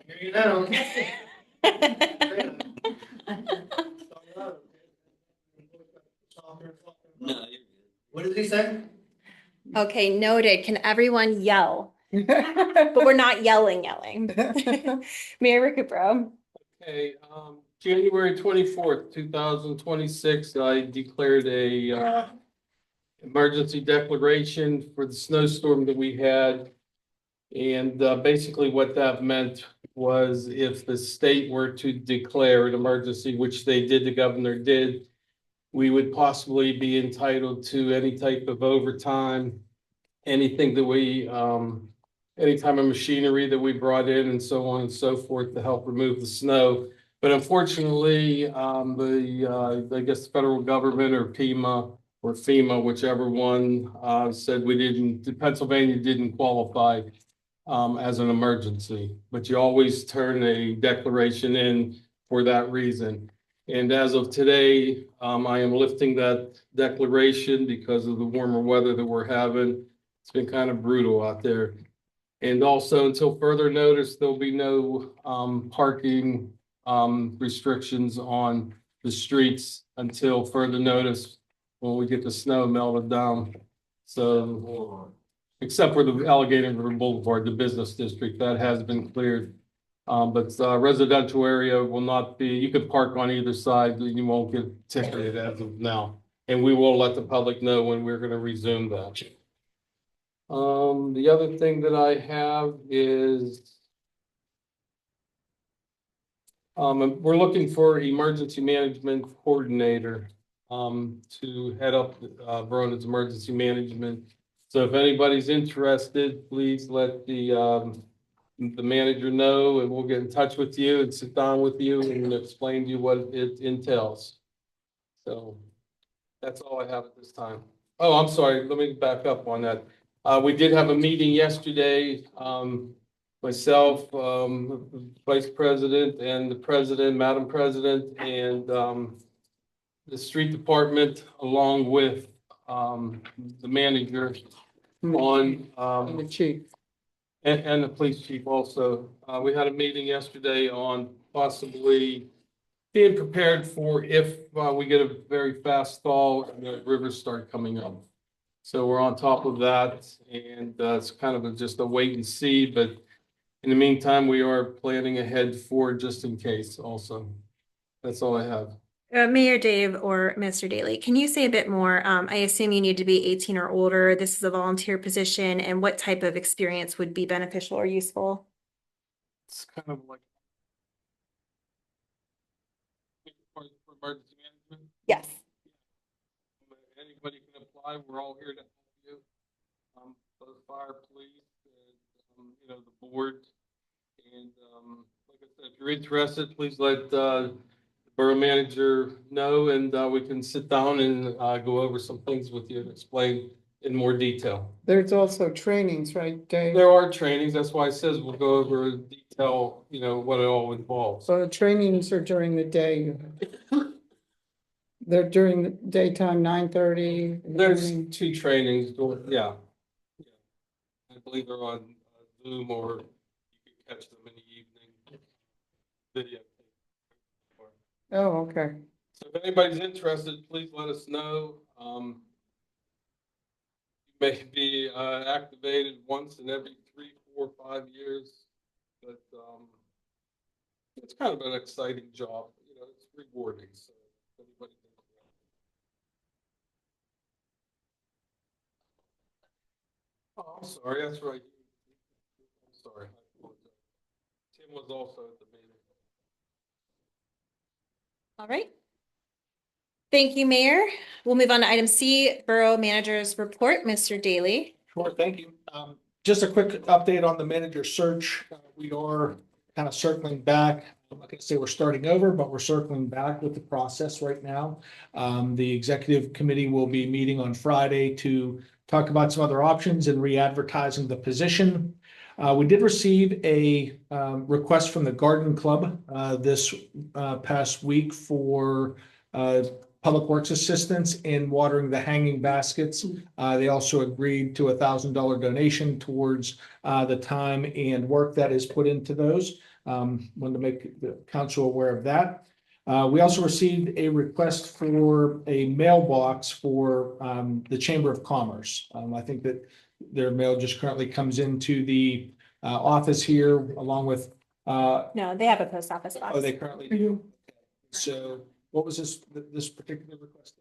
Hear you now. No. What did he say? Okay, noted. Can everyone yell? But we're not yelling. Mayor Recupero. Okay, January 24th, 2026, I declared a emergency declaration for the snowstorm that we had. And basically what that meant was if the state were to declare an emergency, which they did, the governor did, we would possibly be entitled to any type of overtime, anything that we, any type of machinery that we brought in and so on and so forth to help remove the snow But unfortunately, I guess the federal government or FEMA, whichever one, said Pennsylvania didn't qualify as an emergency, but you always turn a declaration in for that reason. And as of today, I am lifting that declaration because of the warmer weather that we're having. It's been kind of brutal out there. And also, until further notice, there'll be no parking restrictions on the streets until further notice when we get the snow melted down. So, except for the Alligator River Boulevard, the business district, that has been cleared. But residential area will not be, you could park on either side, you won't get ticketed as of now. And we will let the public know when we're gonna resume that. The other thing that I have is we're looking for emergency management coordinator to head up Verona's emergency management. So if anybody's interested, please let the manager know, and we'll get in touch with you and sit down with you and explain to you what it entails. So that's all I have at this time. Oh, I'm sorry. Let me back up on that. We did have a meeting yesterday. Myself, Vice President and the President, Madam President, and the street department, along with the manager on And the chief. and the police chief also. We had a meeting yesterday on possibly being prepared for if we get a very fast thaw and the rivers start coming up. So we're on top of that, and it's kind of just a wait and see, but in the meantime, we are planning ahead for just in case also. That's all I have. Mayor Dave or Mr. Daly, can you say a bit more? I assume you need to be 18 or older. This is a volunteer position, and what type of experience would be beneficial or useful? It's kind of like for emergency management. Yes. Anybody can apply. We're all here to help you. Both fire, police, and the board. And like I said, if you're interested, please let the borough manager know, and we can sit down and go over some things with you and explain in more detail. There's also trainings, right, Dave? There are trainings. That's why it says we'll go over in detail, what it all involves. So the trainings are during the day. They're during the daytime, 9:30. There's two trainings, yeah. I believe they're on Zoom, or you can catch them in the evening. Video. Oh, okay. So if anybody's interested, please let us know. You may be activated once in every 3, 4, 5 years, but it's kind of an exciting job. It's rewarding. So if anybody can. Oh, I'm sorry. That's right. I'm sorry. I apologize. Tim was also at the meeting. All right. Thank you, Mayor. We'll move on to item C, Borough Manager's Report. Mr. Daly. Sure, thank you. Just a quick update on the manager search. We are kind of circling back. I'm not going to say we're starting over, but we're circling back with the process right now. The executive committee will be meeting on Friday to talk about some other options and re-advertising the position. We did receive a request from the Garden Club this past week for Public Works assistance in watering the hanging baskets. They also agreed to $1,000 donation towards the time and work that is put into those. Wanted to make the council aware of that. We also received a request for a mailbox for the Chamber of Commerce. I think that their mail just currently comes into the office here along with. No, they have a post office box. Oh, they currently do. So what was this particular request?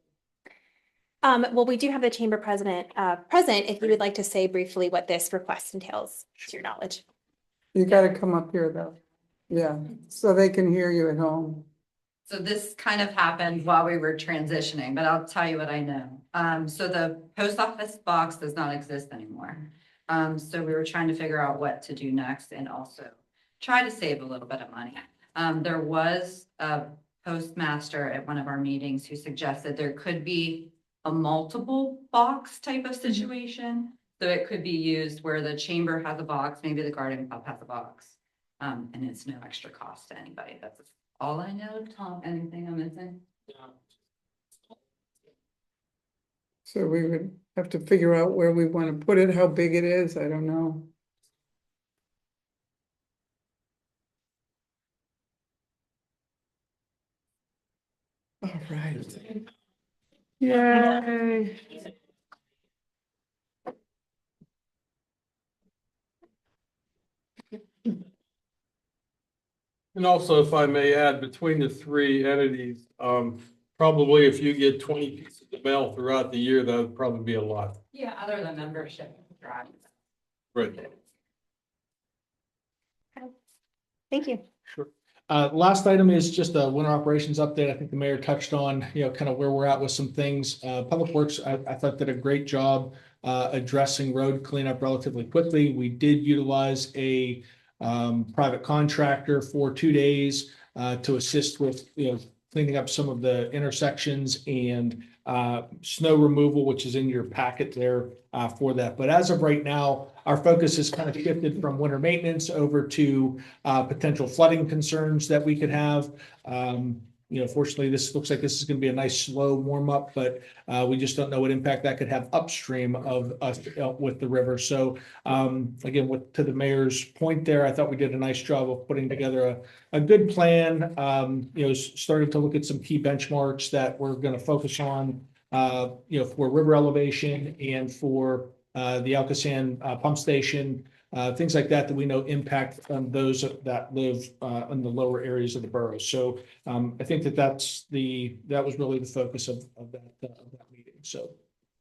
Well, we do have the chamber president present if you would like to say briefly what this request entails, to your knowledge. You gotta come up here though. Yeah, so they can hear you at home. So this kind of happened while we were transitioning, but I'll tell you what I know. So the post office box does not exist anymore. So we were trying to figure out what to do next and also try to save a little bit of money. There was a postmaster at one of our meetings who suggested there could be a multiple box type of situation. So it could be used where the chamber has a box, maybe the garden club has a box. And it's no extra cost to anybody. That's all I know. Tom, anything I'm missing? So we would have to figure out where we want to put it, how big it is, I don't know. All right. Yay. And also, if I may add, between the three entities, probably if you get 20 pieces of mail throughout the year, that would probably be a lot. Yeah, other than membership. Right. Thank you. Sure. Last item is just a winter operations update. I think the mayor touched on, kind of where we're at with some things. Public Works, I thought did a great job addressing road cleanup relatively quickly. We did utilize a private contractor for 2 days to assist with, cleaning up some of the intersections and snow removal, which is in your packet there for that. But as of right now, our focus has kind of shifted from winter maintenance over to potential flooding concerns that we could have. Fortunately, this looks like this is going to be a nice slow warm up, but we just don't know what impact that could have upstream of us with the river. So again, to the mayor's point there, I thought we did a nice job of putting together a good plan. Started to look at some key benchmarks that we're going to focus on, for river elevation and for the Alcoasand pump station, things like that we know impact those that live in the lower areas of the borough. So I think that was really the focus of that meeting. So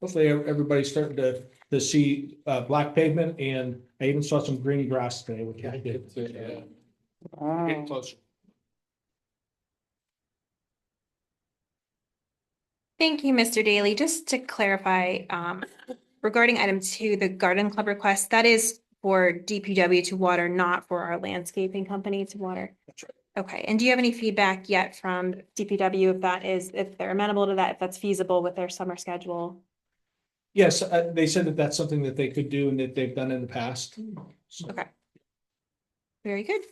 hopefully everybody's starting to see black pavement, and I even saw some green grass today, which I did. Getting closer. Thank you, Mr. Daly. Just to clarify, regarding item 2, the garden club request, that is for DPW to water, not for our landscaping company to water. That's right. Okay, and do you have any feedback yet from DPW if they're amenable to that, if that's feasible with their summer schedule? Yes, they said that that's something that they could do and that they've done in the past. So. Okay. Very good.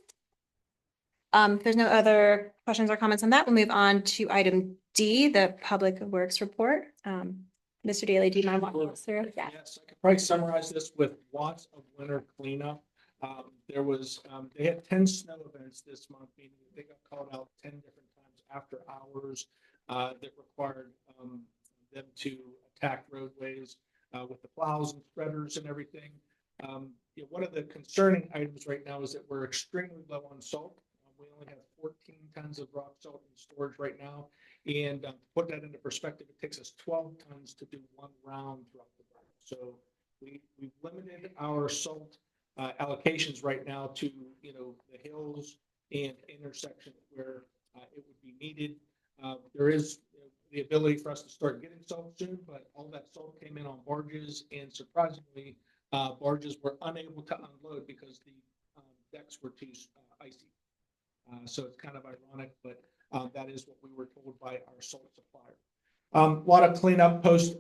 If there's no other questions or comments on that, we'll move on to item D, the Public Works Report. Mr. Daly, do you mind walking us through? Yeah. Yes, I could probably summarize this with lots of winter cleanup. They had 10 snow events this month, meaning they got called out 10 different times after hours that required them to attack roadways with the plows and spreaders and everything. One of the concerning items right now is that we're extremely low on salt. We only have 14 tons of rock salt in storage right now. And to put that into perspective, it takes us 12 tons to do one round throughout the borough. So we've limited our salt allocations right now to, the hills and intersections where it would be needed. There is the ability for us to start getting salt soon, but all that salt came in on barges, and surprisingly, barges were unable to unload because the decks were too icy. So it's kind of ironic, but that is what we were told by our salt supplier. A lot of cleanup post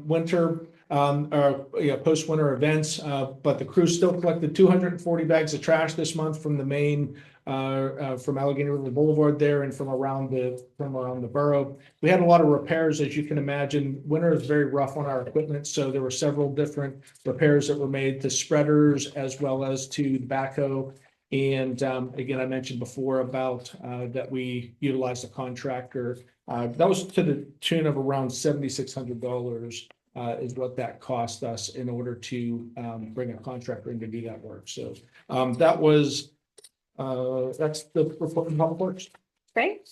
winter post winter events, but the crew still collected 240 bags of trash this month from the main from Allegheny River Boulevard there and from around the borough. We had a lot of repairs, as you can imagine. Winter is very rough on our equipment, so there were several different repairs that were made to spreaders as well as to the backhoe. And again, I mentioned before about that we utilized a contractor. That was to the tune of around $7,600 is what that cost us in order to bring a contractor in to do that work. So that's the report from Public Works. Great.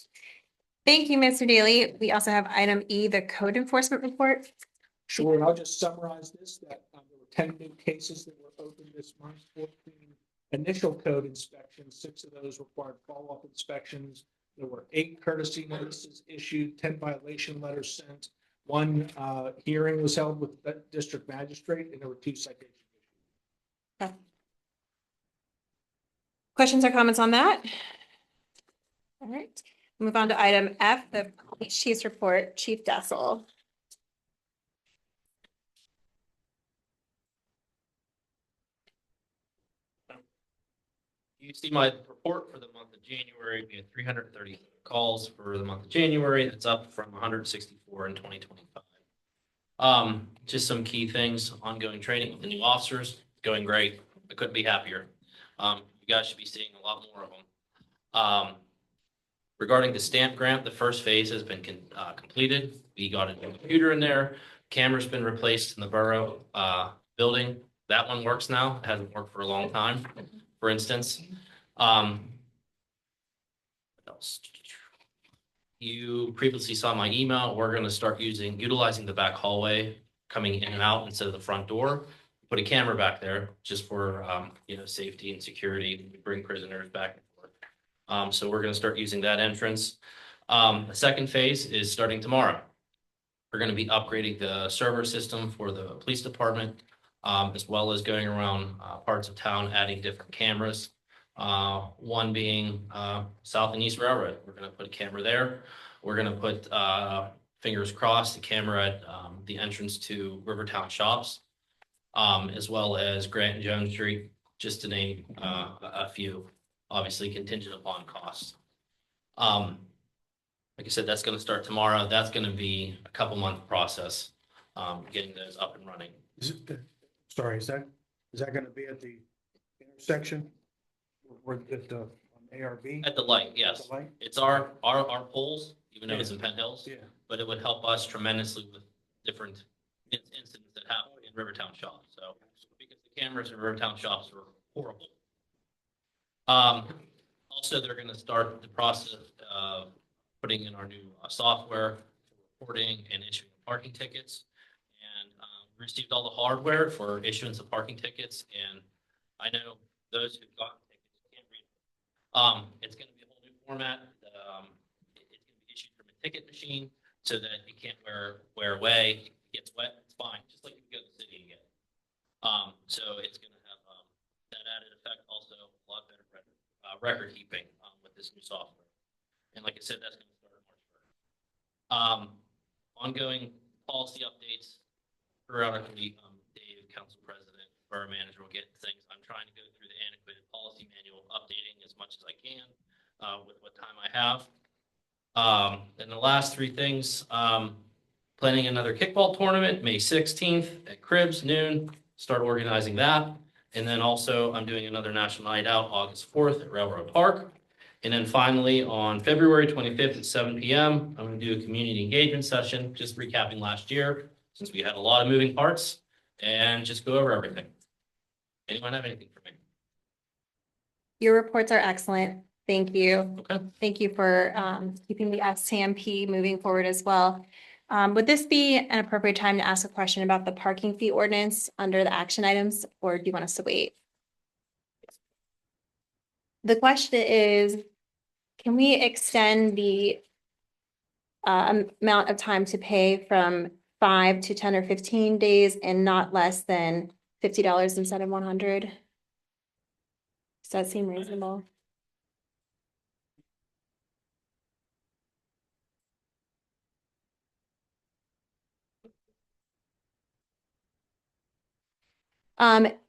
Thank you, Mr. Daly. We also have item E, the code enforcement report. Sure, and I'll just summarize this, that there were 10 new cases that were opened this month, 14 initial code inspections, 6 of those required follow-up inspections. There were 8 courtesy notices issued, 10 violation letters sent. 1 hearing was held with the district magistrate, and there were 2 citations issued. Okay. Questions or comments on that? All right, move on to item F, the police chief's report, Chief Dessel. You see my report for the month of January. We had 330 calls for the month of January. That's up from 164 in 2025. Just some key things, ongoing training with the new officers, going great. I couldn't be happier. You guys should be seeing a lot more of them. Regarding the stamp grant, the first phase has been completed. We got a new computer in there. Camera's been replaced in the borough building. That one works now. It hasn't worked for a long time, for instance. What else? You previously saw my email. We're going to start utilizing the back hallway coming in and out instead of the front door. Put a camera back there just for safety and security. We bring prisoners back and forth. So we're going to start using that entrance. The second phase is starting tomorrow. We're going to be upgrading the server system for the police department, as well as going around parts of town, adding different cameras. One being South and East Railroad. We're going to put a camera there. We're going to put, fingers crossed, the camera at the entrance to Rivertown Shops, as well as Grant and Jones Street, just to name a few, obviously contingent upon cost. Like I said, that's going to start tomorrow. That's going to be a couple-month process, getting those up and running. Sorry, is that going to be at the intersection? Or at the ARB? At the light, yes. The light? It's our poles, even though it's in Penn Hills. Yeah. But it would help us tremendously with different incidents that happen in Rivertown Shops. So, because the cameras in Rivertown Shops are horrible. Also, they're going to start the process of putting in our new software for reporting and issuing parking tickets. And we received all the hardware for issuance of parking tickets. And I know those who've gotten it's going to be a whole new format. It's going to be issued from a ticket machine so that you can't wear away. It gets wet, it's fine, just like you can go to the city and get it. So it's going to have that added effect, also a lot better record keeping with this new software. And like I said, that's going to start March 1st. Ongoing policy updates periodically. Dave, council president, borough manager will get things. I'm trying to go through the antiquated policy manual, updating as much as I can with what time I have. And the last three things, planning another kickball tournament, May 16th at Cribs, noon, start organizing that. And then also I'm doing another national night out August 4th at Railroad Park. And then finally on February 25th at 7 p.m., I'm going to do a community engagement session, just recapping last year, since we had a lot of moving parts, and just go over everything. Anyone have anything for me? Your reports are excellent. Thank you. Okay. Thank you for keeping the SCMP moving forward as well. Would this be an appropriate time to ask a question about the parking fee ordinance under the action items, or do you want us to wait? The question is, can we extend the amount of time to pay from 5 to 10 or 15 days and not less than $50 instead of 100? Does that seem reasonable?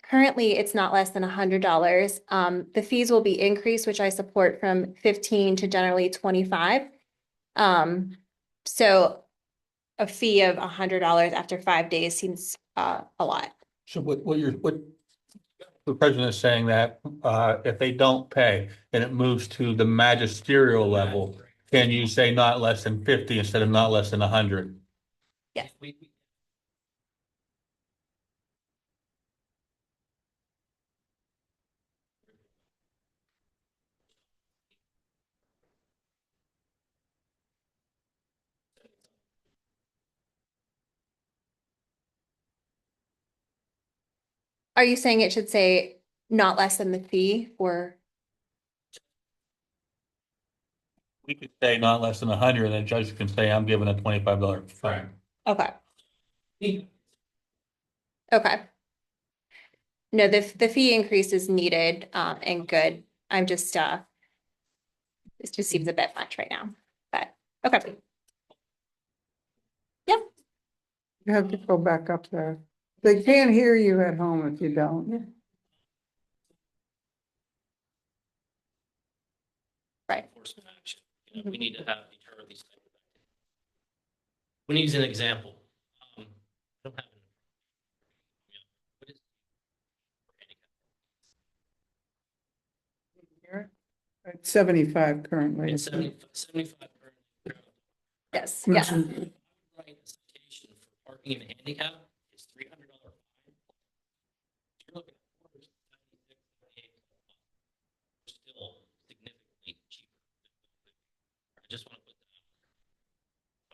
Currently, it's not less than $100. The fees will be increased, which I support, from 15 to generally 25. So a fee of $100 after 5 days seems a lot. So what the president is saying that if they don't pay and it moves to the magisterial level, can you say not less than 50 instead of not less than 100? Yes. Are you saying it should say not less than the fee, or? We could say not less than 100, and the judge can say, I'm giving a $25 fine. Okay. Okay. No, the fee increase is needed and good. I'm just This just seems a bit much right now, but okay. Yeah, You have to go back up there. They can't hear you at home if you don't. right. Enforcement action. You know, we need to have deter these type of activities. We need to use an example. I don't have it. You know, what is for handicap? It's 75 currently. It's 75 currently. Yes, Mhm. yes. Write a citation for parking in a handicap is $300 fine. You're looking at still significantly cheaper. I just want to put that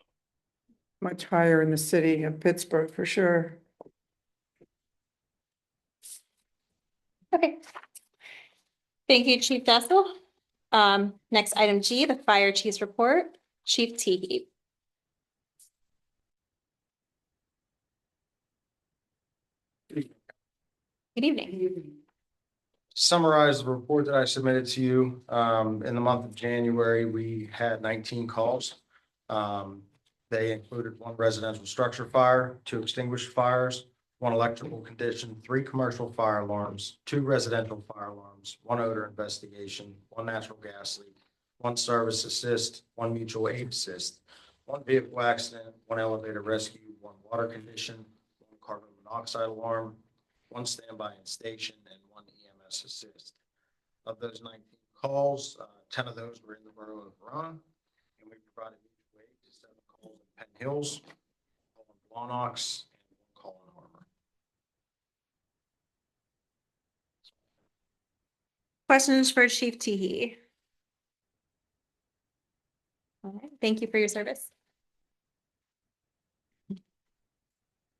out. Much higher in the city of Pittsburgh for sure. Okay. Thank you, Chief Dessel. Next item G, the fire chief's report. Chief Teague. Good evening. Summarize the report that I submitted to you. In the month of January, we had 19 calls. They included 1 residential structure fire, 2 extinguished fires, 1 electrical condition, 3 commercial fire alarms, 2 residential fire alarms, 1 odor investigation, 1 natural gas leak, 1 service assist, 1 mutual aid assist, 1 vehicle accident, 1 elevator rescue, 1 water condition, 1 carbon monoxide alarm, 1 standby and station, and 1 EMS assist. Of those 19 calls, 10 of those were in the borough of Verona, and we provided mutual aid to 7 calls in Penn Hills, 1 in Blawnox, and 1 call in Harmer. Questions for Chief Teehee? All right, thank you for your service.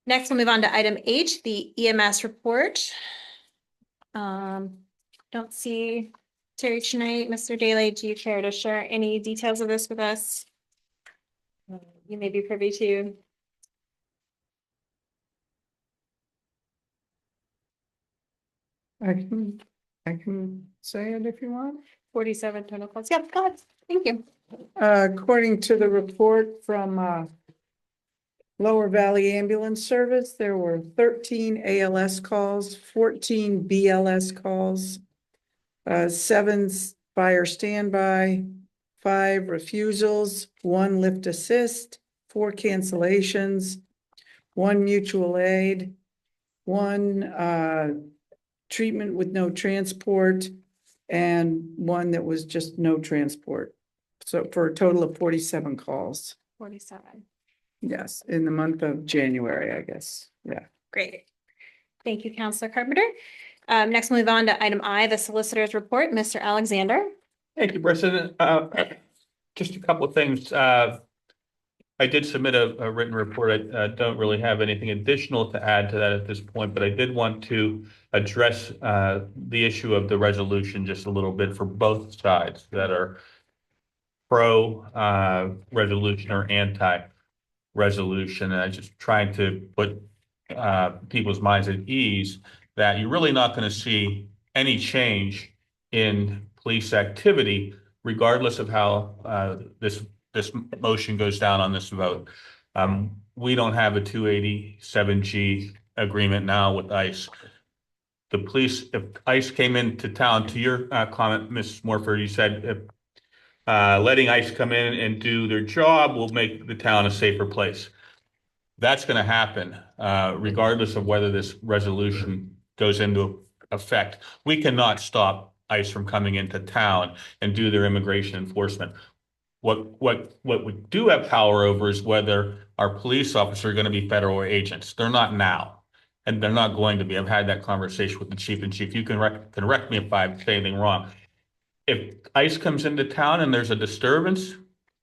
Next, we'll move on to item H, the EMS report. Don't see Terry tonight. Mr. Daly, do you care to share any details of this with us? You may be privy to. I can say it if you want. 47 total calls. Yep, go ahead. Thank you. According to the report from Lower Valley Ambulance Service, there were 13 ALS calls, 14 BLS calls, 7 fire standby, 5 refusals, 1 lift assist, 4 cancellations, 1 mutual aid, 1 treatment with no transport, and 1 that was just no transport. So for a total of 47 calls. 47. Yes, in the month of January, I guess. Yeah. Great. Thank you, Counselor Carpenter. Next, we'll move on to item I, the solicitor's report. Mr. Alexander. Thank you, President. Just a couple of things. I did submit a written report. I don't really have anything additional to add to that at this point, but I did want to address the issue of the resolution just a little bit for both sides that are pro resolution or anti resolution. And I just trying to put people's minds at ease that you're really not going to see any change in police activity, regardless of how this motion goes down on this vote. We don't have a 287G agreement now with ICE. The police, if ICE came into town, to your comment, Ms. Morford, you said if letting ICE come in and do their job will make the town a safer place. That's going to happen regardless of whether this resolution goes into effect. We cannot stop ICE from coming into town and do their immigration enforcement. What we do have power over is whether our police officers are going to be federal agents. They're not now, and they're not going to be. I've had that conversation with the chief, and chief, you can correct me if I say anything wrong. If ICE comes into town and there's a disturbance,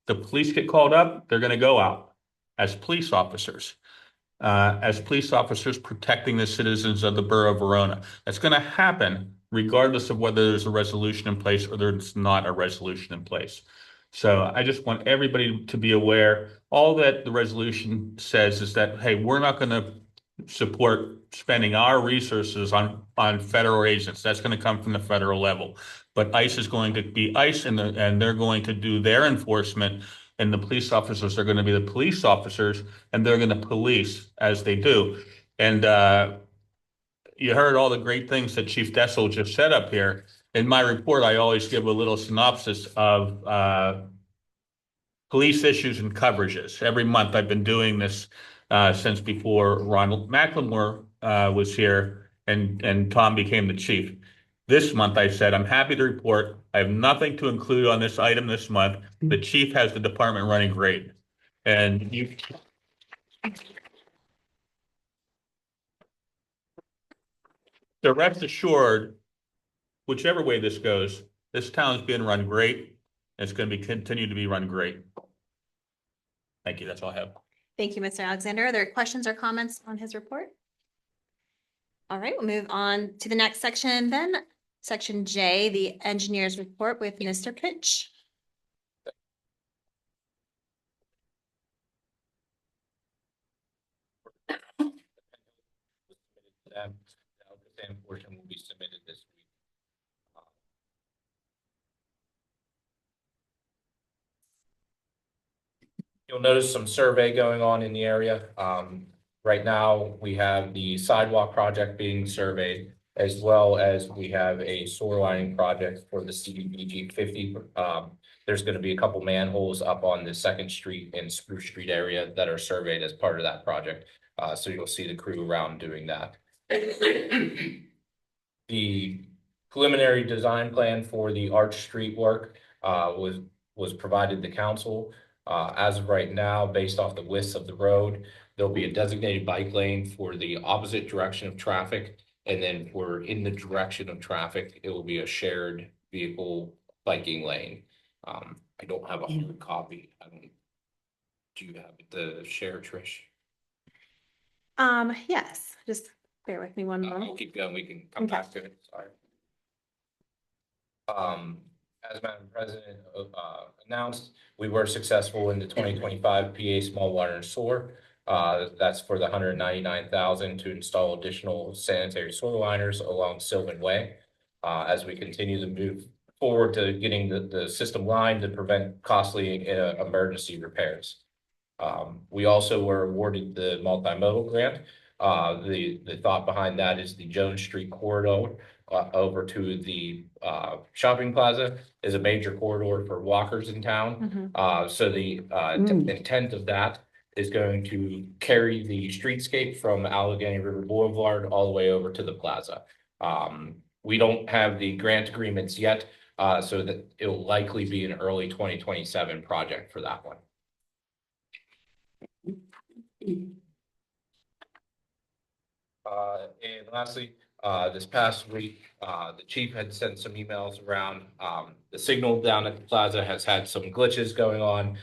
the police get called up, they're going to go out as police officers protecting the citizens of the borough of Verona. That's going to happen regardless of whether there's a resolution in place or there's not a resolution in place. So I just want everybody to be aware. All that the resolution says is that, hey, we're not going to support spending our resources on federal agents. That's going to come from the federal level. But ICE is going to be ICE and they're going to do their enforcement. And the police officers are going to be the police officers and they're going to police as they do. And you heard all the great things that Chief Dessel just said up here. In my report, I always give a little synopsis of police issues and coverages. Every month I've been doing this since before Ronald McLemore was here and Tom became the chief. This month I said, I'm happy to report I have nothing to include on this item this month. The chief has the department running great. And you so rest assured, whichever way this goes, this town's being run great. And it's going to be continue to be run great. Thank you. That's all I have. Thank you, Mr. Alexander. Are there questions or comments on his report? All right, we'll move on to the next section then. Section J, the engineer's report with Mr. Pitch. The same portion will be submitted this week. You'll notice some survey going on in the area. Right now, we have the sidewalk project being surveyed, as well as we have a sewer lining project for the CDBG 50. There's going to be a couple manholes up on the 2nd Street and Spruce Street area that are surveyed as part of that project. So you'll see the crew around doing that. The preliminary design plan for the Arch Street work was provided to council. As of right now, based off the width of the road, there'll be a designated bike lane for the opposite direction of traffic. And then for in the direction of traffic, it will be a shared vehicle biking lane. I don't have a hard copy. Do you have the share, Trish? Yes, just bear with me one I'll moment. keep going. We can come back to it. Sorry. As Madam President announced, we were successful in the 2025 PA Small Water and Sewer. That's for the $199,000 to install additional sanitary sewer liners along Sylvan Way. As we continue to move forward to getting the system lined to prevent costly emergency repairs. We also were awarded the multimodal grant. The thought behind that is the Jones Street corridor over to the shopping plaza is a major corridor for walkers in town. So the intent of that is going to carry the streetscape from Allegheny River Boulevard all the way over to the plaza. We don't have the grant agreements yet, so that it will likely be an early 2027 project for that one. And lastly, this past week, the chief had sent some emails around. The signal down at the plaza has had some glitches going on.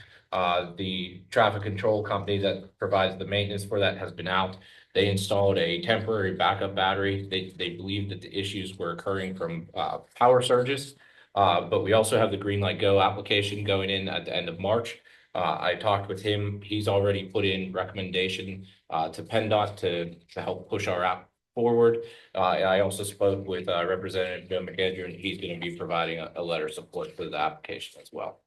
The traffic control company that provides the maintenance for that has been out. They installed a temporary backup battery. They believe that the issues were occurring from power surges. But we also have the Green Light Go application going in at the end of March. I talked with him. He's already put in recommendation to PennDOT to help push our app forward. I also spoke with Representative Joe McAndrew, and he's going to be providing a letter of support for the application as well.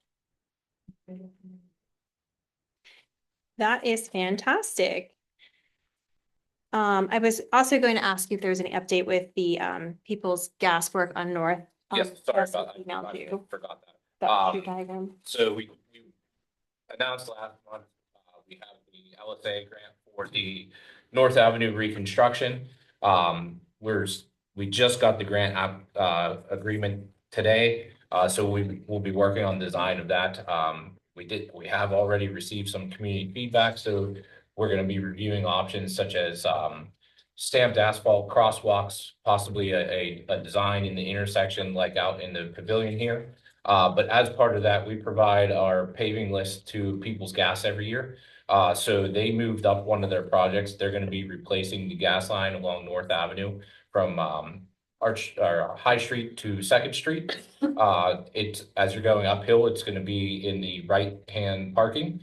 That is fantastic. I was also going to ask you if there was any update with the People's Gas work on North. Yes, sorry that's about what I emailed that. I you. forgot that. That tree diagram. So we announced last month, we have the LSA grant for the North Avenue reconstruction. We just got the grant agreement today. So we will be working on design of that. We have already received some community feedback. So we're going to be reviewing options such as stamped asphalt crosswalks, possibly a design in the intersection like out in the pavilion here. But as part of that, we provide our paving list to People's Gas every year. So they moved up one of their projects. They're going to be replacing the gas line along North Avenue from High Street to 2nd Street. As you're going uphill, it's going to be in the right-hand parking.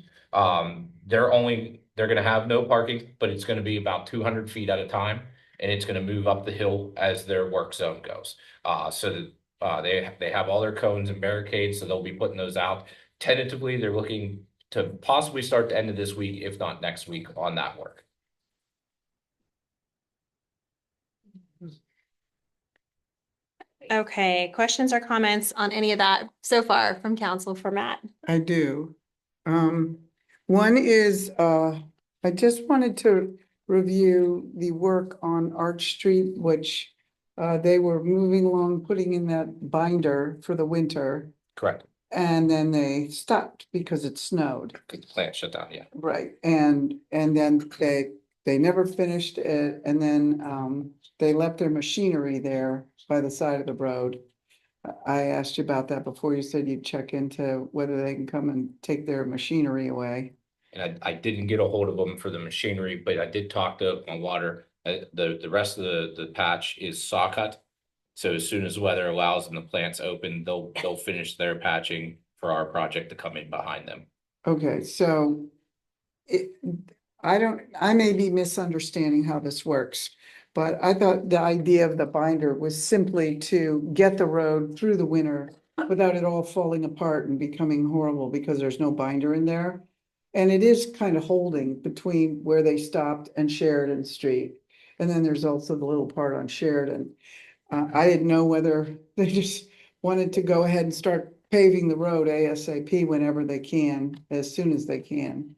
They're going to have no parking, but it's going to be about 200 feet at a time, and it's going to move up the hill as their work zone goes. So They have all their cones and barricades, so they'll be putting those out. Tentatively, they're looking to possibly start the end of this week, if not next week, on that work. Okay, questions or comments on any of that so far from council for Matt? I do. One is, I just wanted to review the work on Arch Street, which they were moving along, putting in that binder for the winter, Correct. and then they stopped because it snowed. The plant shut down, yeah. Right, and then they never finished it, and then they left their machinery there by the side of the road. I asked you about that before. You said you'd check into whether they can come and take their machinery away. And I didn't get a hold of them for the machinery, but I did talk to my water. The rest of the patch is saw cut. So as soon as weather allows and the plant's open, they'll finish their patching for our project to come in behind them. Okay, so I may be misunderstanding how this works, but I thought the idea of the binder was simply to get the road through the winter without it all falling apart and becoming horrible because there's no binder in there. And it is kind of holding between where they stopped and Sheridan Street. And then there's also the little part on Sheridan. I didn't know whether they just wanted to go ahead and start paving the road ASAP whenever they can, as soon as they can.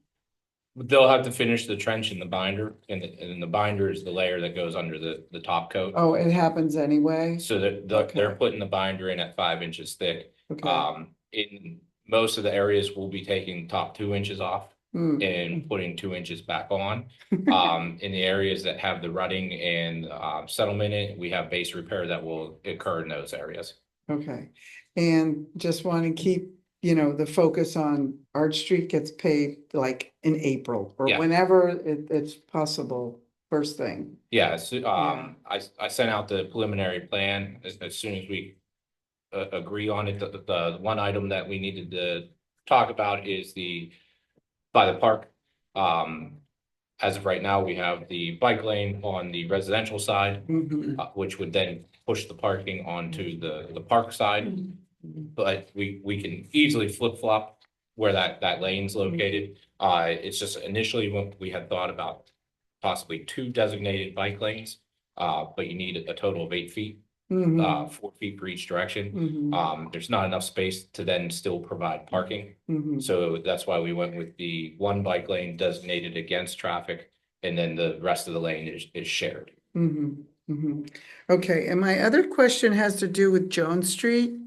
They'll have to finish the trench in the binder, and the binder is the layer that goes under the top coat. Oh, it happens anyway? So that they're putting the binder in at 5 inches thick. Okay. In most of the areas, we'll be taking top 2 inches off Hmm. and putting 2 inches back on. In the areas that have the rutting and settlement in it, we have base repair that will occur in those areas. Okay, and just want to keep, the focus on Arch Street gets paved like in April or Yeah. whenever it's possible, first thing. Yeah, so, I sent out the preliminary plan as soon as we agree on it. The one item that we needed to talk about is by the park. As of right now, we have the bike lane on the residential side, Mhm. which would then push the parking onto the park side. But we can easily flip flop where that lane's located. It's just initially when we had thought about possibly 2 designated bike lanes. But you need a total of 8 feet, Mhm. 4 feet for each direction. Mhm. There's not enough space to then still provide parking. Mhm. So that's why we went with the 1 bike lane designated against traffic, and then the rest of the lane is shared. Mhm. Mhm. Okay, and my other question has to do with Jones Street.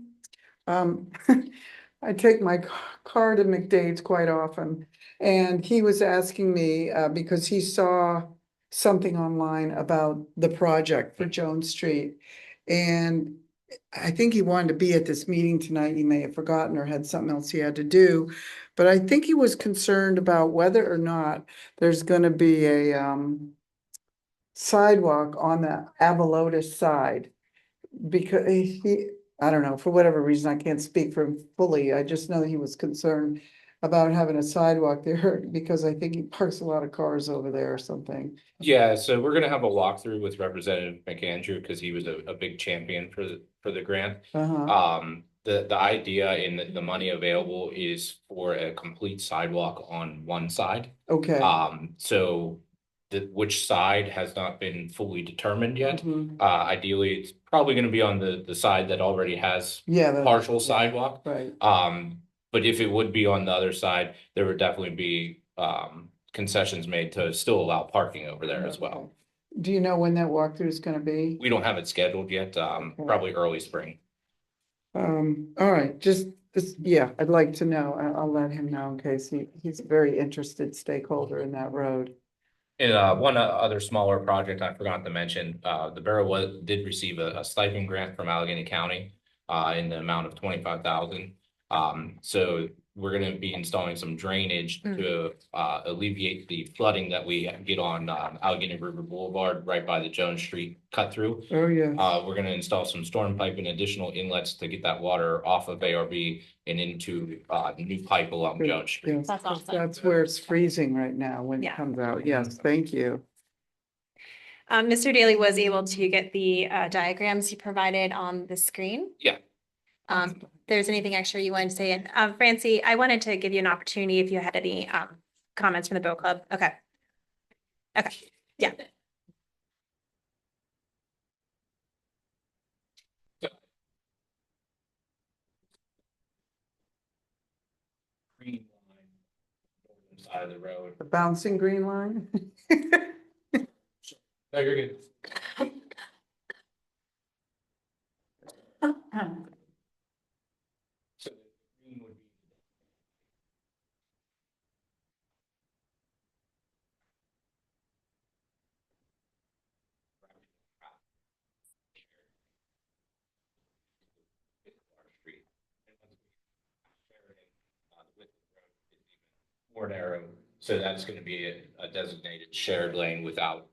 I take my car to McDade's quite often, and he was asking me, because he saw something online about the project for Jones Street. And I think he wanted to be at this meeting tonight. He may have forgotten or had something else he had to do. But I think he was concerned about whether or not there's gonna be a sidewalk on the Avalotis side. Because I don't know, for whatever reason, I can't speak for him fully. I just know that he was concerned about having a sidewalk there because I think he parks a lot of cars over there or something. Yeah, so we're gonna have a walkthrough with Representative McAndrew because he was a big champion for the grant. The idea and the money available is for a complete sidewalk on one side. Okay. So which side has not been fully determined yet. Mhm. Ideally, it's probably gonna be on the side that already has Yeah. partial sidewalk. Right. But if it would be on the other side, there would definitely be concessions made to still allow parking over there as well. Do you know when that walkthrough is gonna be? We don't have it scheduled yet, probably early spring. All right, yeah, I'd like to know. I'll let him know in case he's a very interested stakeholder in that road. And one other smaller project I forgot to mention, the borough did receive a stipend grant from Allegheny County in the amount of 25,000. So we're gonna be installing some drainage to alleviate the flooding that we get on Allegheny River Boulevard right by the Jones Street cut through. Oh, yeah. We're gonna install some storm pipe and additional inlets to get that water off of ARB and into new pipe along Jones Street. Yes, That's awesome. That's where it's freezing right now when it Yeah. comes out. Yes, thank you. Mr. Daly was able to get the diagrams you provided on the screen. Yeah. there's anything extra you wanted to say. And Francie, I wanted to give you an opportunity if you had any comments from the Boat Club. Okay. Okay, yeah. Green line, northern side of the road. The bouncing green line. No, you're good. So the green would be. More narrow, so that's gonna be a designated shared lane without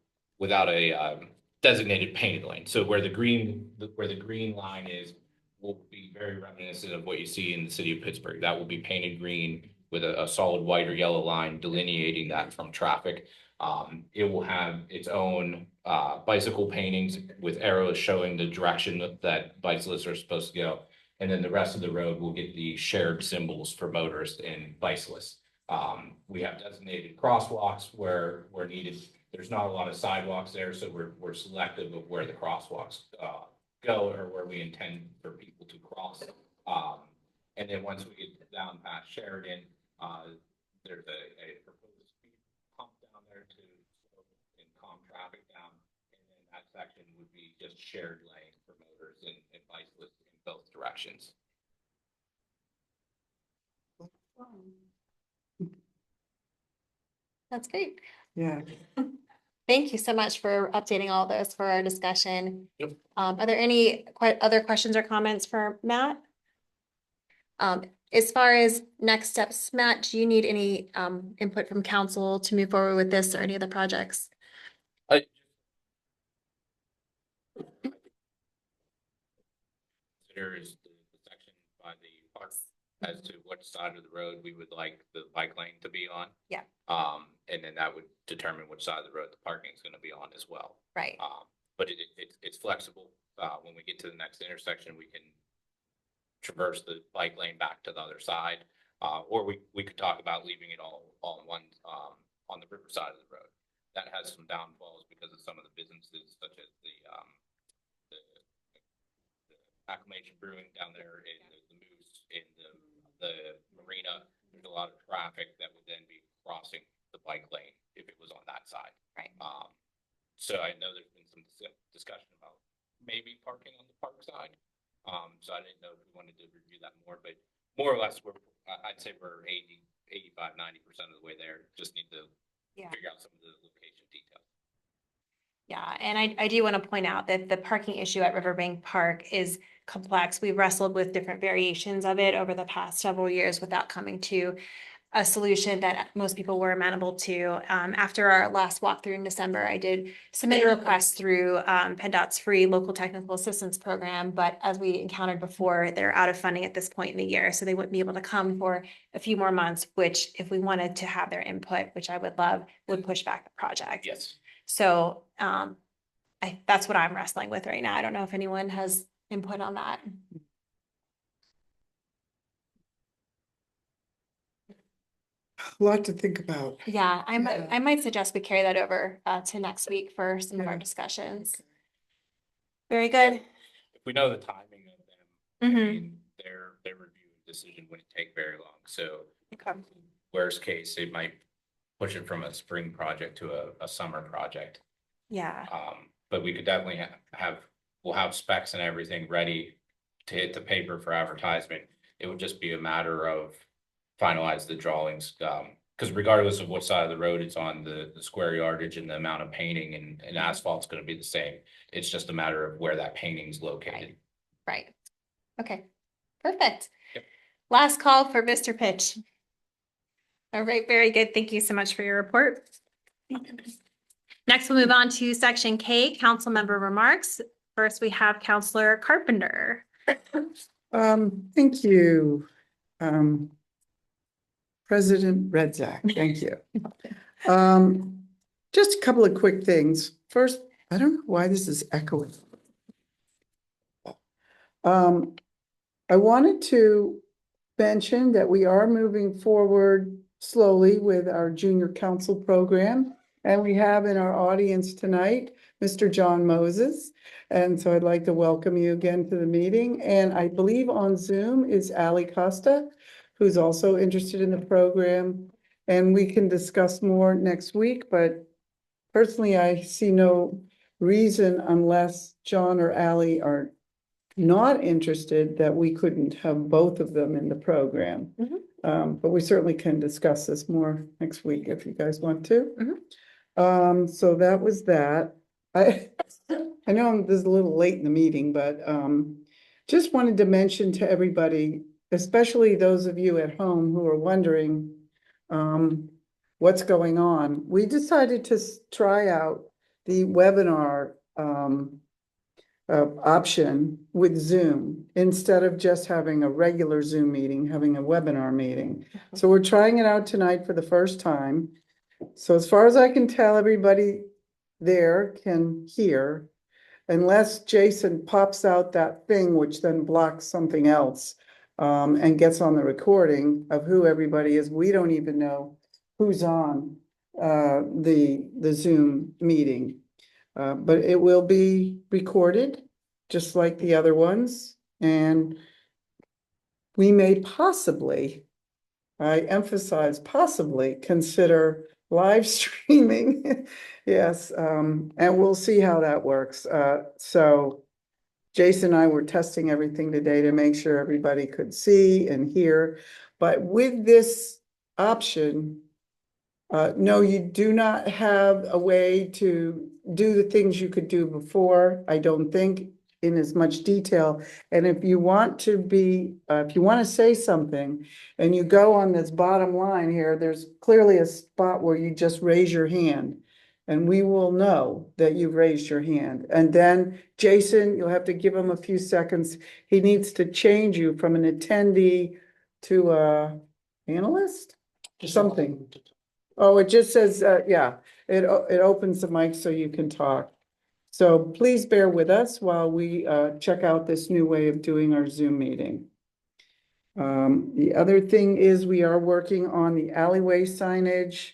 a designated painted lane. So where the green line is, will be very reminiscent of what you see in the city of Pittsburgh. That will be painted green with a solid white or yellow line delineating that from traffic. It will have its own bicycle paintings with arrows showing the direction that bicyclists are supposed to go. And then the rest of the road will get the shared symbols for motorists and bicyclists. We have designated crosswalks where needed. There's not a lot of sidewalks there, so we're selective of where the crosswalks go or where we intend for people to cross. And then once we get down past Sheridan, there's a proposed speed pump down there to slow and calm traffic down. And then that section would be just shared lane for motors and bicyclists in both directions. That's great. Yeah. Thank you so much for updating all this for our discussion. Yep. Are there any other questions or comments for Matt? As far as next steps, Matt, do you need any input from council to move forward with this or any other projects? There is the section by the park as to what side of the road we would like the bike lane to be on. Yeah. And then that would determine which side of the road the parking is going to be on as well. Right. But it's flexible. When we get to the next intersection, we can traverse the bike lane back to the other side. Or we could talk about leaving it all on one, on the river side of the road. That has some downfalls because of some of the businesses such as the Acclamation Brewing down there in the Moose in the marina. There's a lot of traffic that would then be crossing the bike lane if it was on that side. Right. So I know there's been some discussion about maybe parking on the park side. So I didn't know if we wanted to review that more, but more or less I'd say we're 85, 90% of the way there. Just need to figure out some of the location details. Yeah, and I do want to point out that the parking issue at Riverbank Park is complex. We've wrestled with different variations of it over the past several years without coming to a solution that most people were amenable to. After our last walkthrough in December, I did submit a request through PennDOT's free local technical assistance program, but as we encountered before, they're out of funding at this point in the year, so they wouldn't be able to come for a few more months, which if we wanted to have their input, which I would love, would push back the project. Yes. So that's what I'm wrestling with right now. I don't know if anyone has input on that. A lot to think about. Yeah, I might suggest we carry that over to next week for some of our discussions. Very good. If we know the timing of them, Mhm. I mean, their review and decision wouldn't take very long. So Okay. worst case, they might push it from a spring project to a summer project. Yeah. But we could definitely we'll have specs and everything ready to hit the paper for advertisement. It would just be a matter of finalize the drawings. Because regardless of what side of the road it's on, the square yardage and the amount of painting and asphalt's going to be the same. It's just a matter of where that painting's located. Right. Okay. Perfect. Yep. Last call for Mr. Pitch. All right, very good. Thank you so much for your report. Next, we'll move on to section K, council member remarks. First, we have Councilor Carpenter. Thank you. President Redzak, thank you. Just a couple of quick things. First, I don't know why this is echoing. I wanted to mention that we are moving forward slowly with our junior council program. And we have in our audience tonight, Mr. John Moses. And so I'd like to welcome you again to the meeting. And I believe on Zoom is Ali Costa, who's also interested in the program. And we can discuss more next week, but personally, I see no reason unless John or Ali are not interested that we couldn't have both of them in the program. But we certainly can discuss this more next week if you guys want to. So that was that. I know this is a little late in the meeting, but just wanted to mention to everybody, especially those of you at home who are wondering what's going on. We decided to try out the webinar option with Zoom instead of just having a regular Zoom meeting, having a webinar meeting. So we're trying it out tonight for the first time. So as far as I can tell, everybody there can hear, unless Jason pops out that thing, which then blocks something else and gets on the recording of who everybody is. We don't even know who's on the Zoom meeting. But it will be recorded, just like the other ones, and we may possibly, I emphasize possibly, consider live streaming. Yes, and we'll see how that works. So Jason and I were testing everything today to make sure everybody could see and hear. But with this option, no, you do not have a way to do the things you could do before, I don't think, in as much detail. And if you want to be, if you want to say something and you go on this bottom line here, there's clearly a spot where you just raise your hand. And we will know that you've raised your hand. And then Jason, you'll have to give him a few seconds. He needs to change you from an attendee to a analyst, something. Oh, it just says, yeah, it opens the mic so you can talk. So please bear with us while we check out this new way of doing our Zoom meeting. The other thing is we are working on the alleyway signage.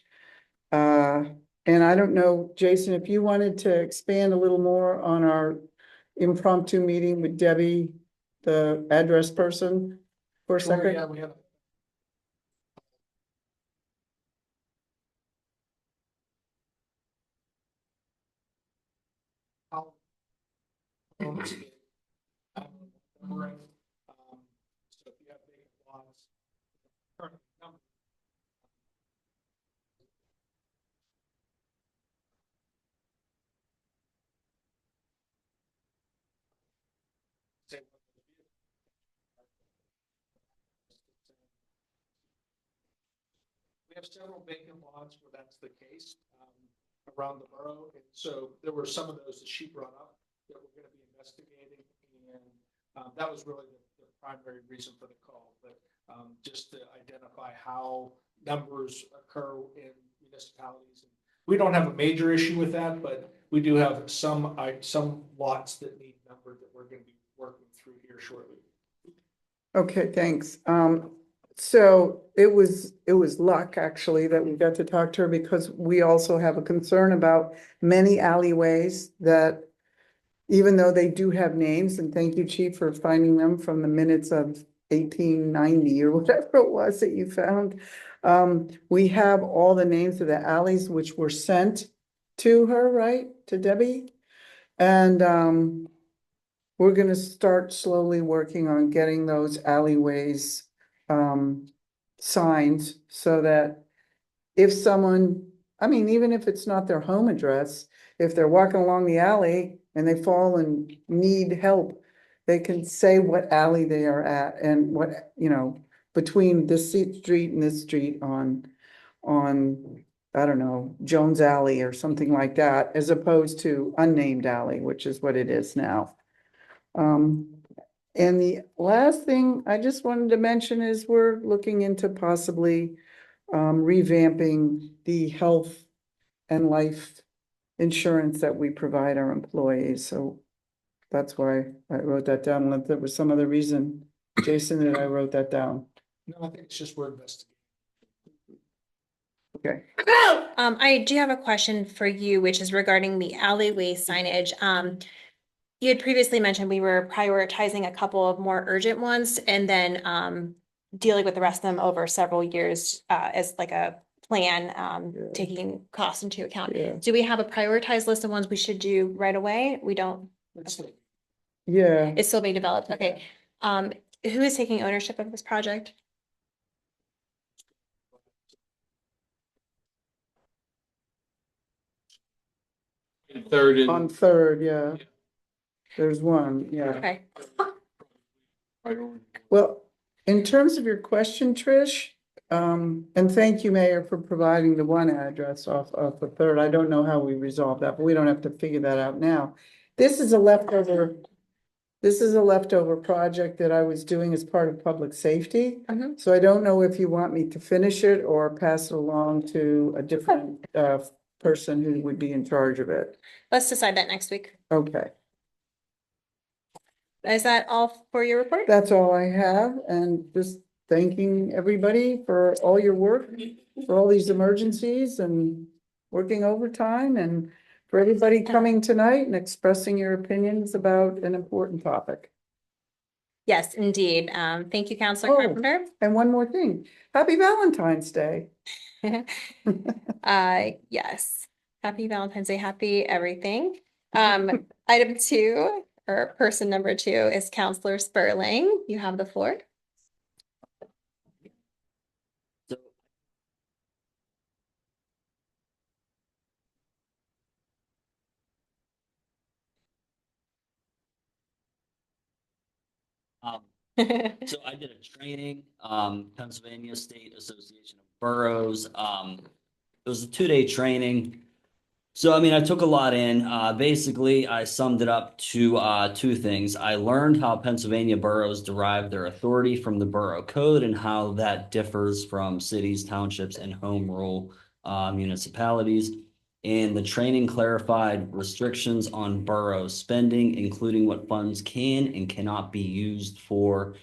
And I don't know, Jason, if you wanted to expand a little more on our impromptu meeting with Debbie, the address person, for a second. Yeah, we have. Numbering, so if you have vacant lots, current number. We have several vacant lots where that's the case around the borough. And so there were some of those that she brought up that we're going to be investigating. And that was really the primary reason for the call. But just to identify how numbers occur in municipalities. We don't have a major issue with that, but we do have some lots that need numbered that we're going to be working through here shortly. Okay, thanks. So it was luck actually that we got to talk to her, because we also have a concern about many alleyways that, even though they do have names, and thank you, Chief, for finding them from the minutes of 1890 or whatever it was that you found. We have all the names of the alleys which were sent to her, right? To Debbie. And we're gonna start slowly working on getting those alleyways signed so that if someone, I mean, even if it's not their home address, if they're walking along the alley and they fall and need help, they can say what alley they are at and what, you know, between this street and this street on, I don't know, Jones Alley or something like that, as opposed to unnamed alley, which is what it is now. And the last thing I just wanted to mention is we're looking into possibly revamping the health and life insurance that we provide our employees. So that's why I wrote that down, unless there was some other reason Jason and I wrote that down. No, I think it's just we're investigating. Okay. I do have a question for you, which is regarding the alleyway signage. You had previously mentioned we were prioritizing a couple of more urgent ones and then dealing with the rest of them over several years as like a plan, Yeah. taking costs into account. Yeah. Do we have a prioritized list of ones we should do right away? We don't, Yeah, it's still being developed. Okay. Who is taking ownership of this project? Third on Third, yeah. There's one, yeah. Okay. Well, in terms of your question, Trish, and thank you, Mayor, for providing the one address off of the Third. I don't know how we resolve that, but we don't have to figure that out now. This is a leftover project that I was doing as part of public safety. Mhm. So I don't know if you want me to finish it or pass it along to a different person who would be in charge of it. Let's decide that next week. Okay, Is that all for your report? that's all I have, and just thanking everybody for all your work, for all these emergencies and working overtime, and for everybody coming tonight and expressing your opinions about an important topic. Yes, indeed. Thank you, Counselor Oh. Carpenter. And one more thing, happy Valentine's Day. Yes. Happy Valentine's Day, happy everything. Item 2, or person number 2 is Counselor Sperling. You have the floor. So I did a training, Pennsylvania State Association of Boroughs. It was a 2-day training. So, I mean, I took a lot in. Basically, I summed it up to 2 things. I learned how Pennsylvania boroughs derive their authority from the Borough Code and how that differs from cities, townships, and home rule municipalities. And the training clarified restrictions on borough spending, including what funds can and cannot be used for,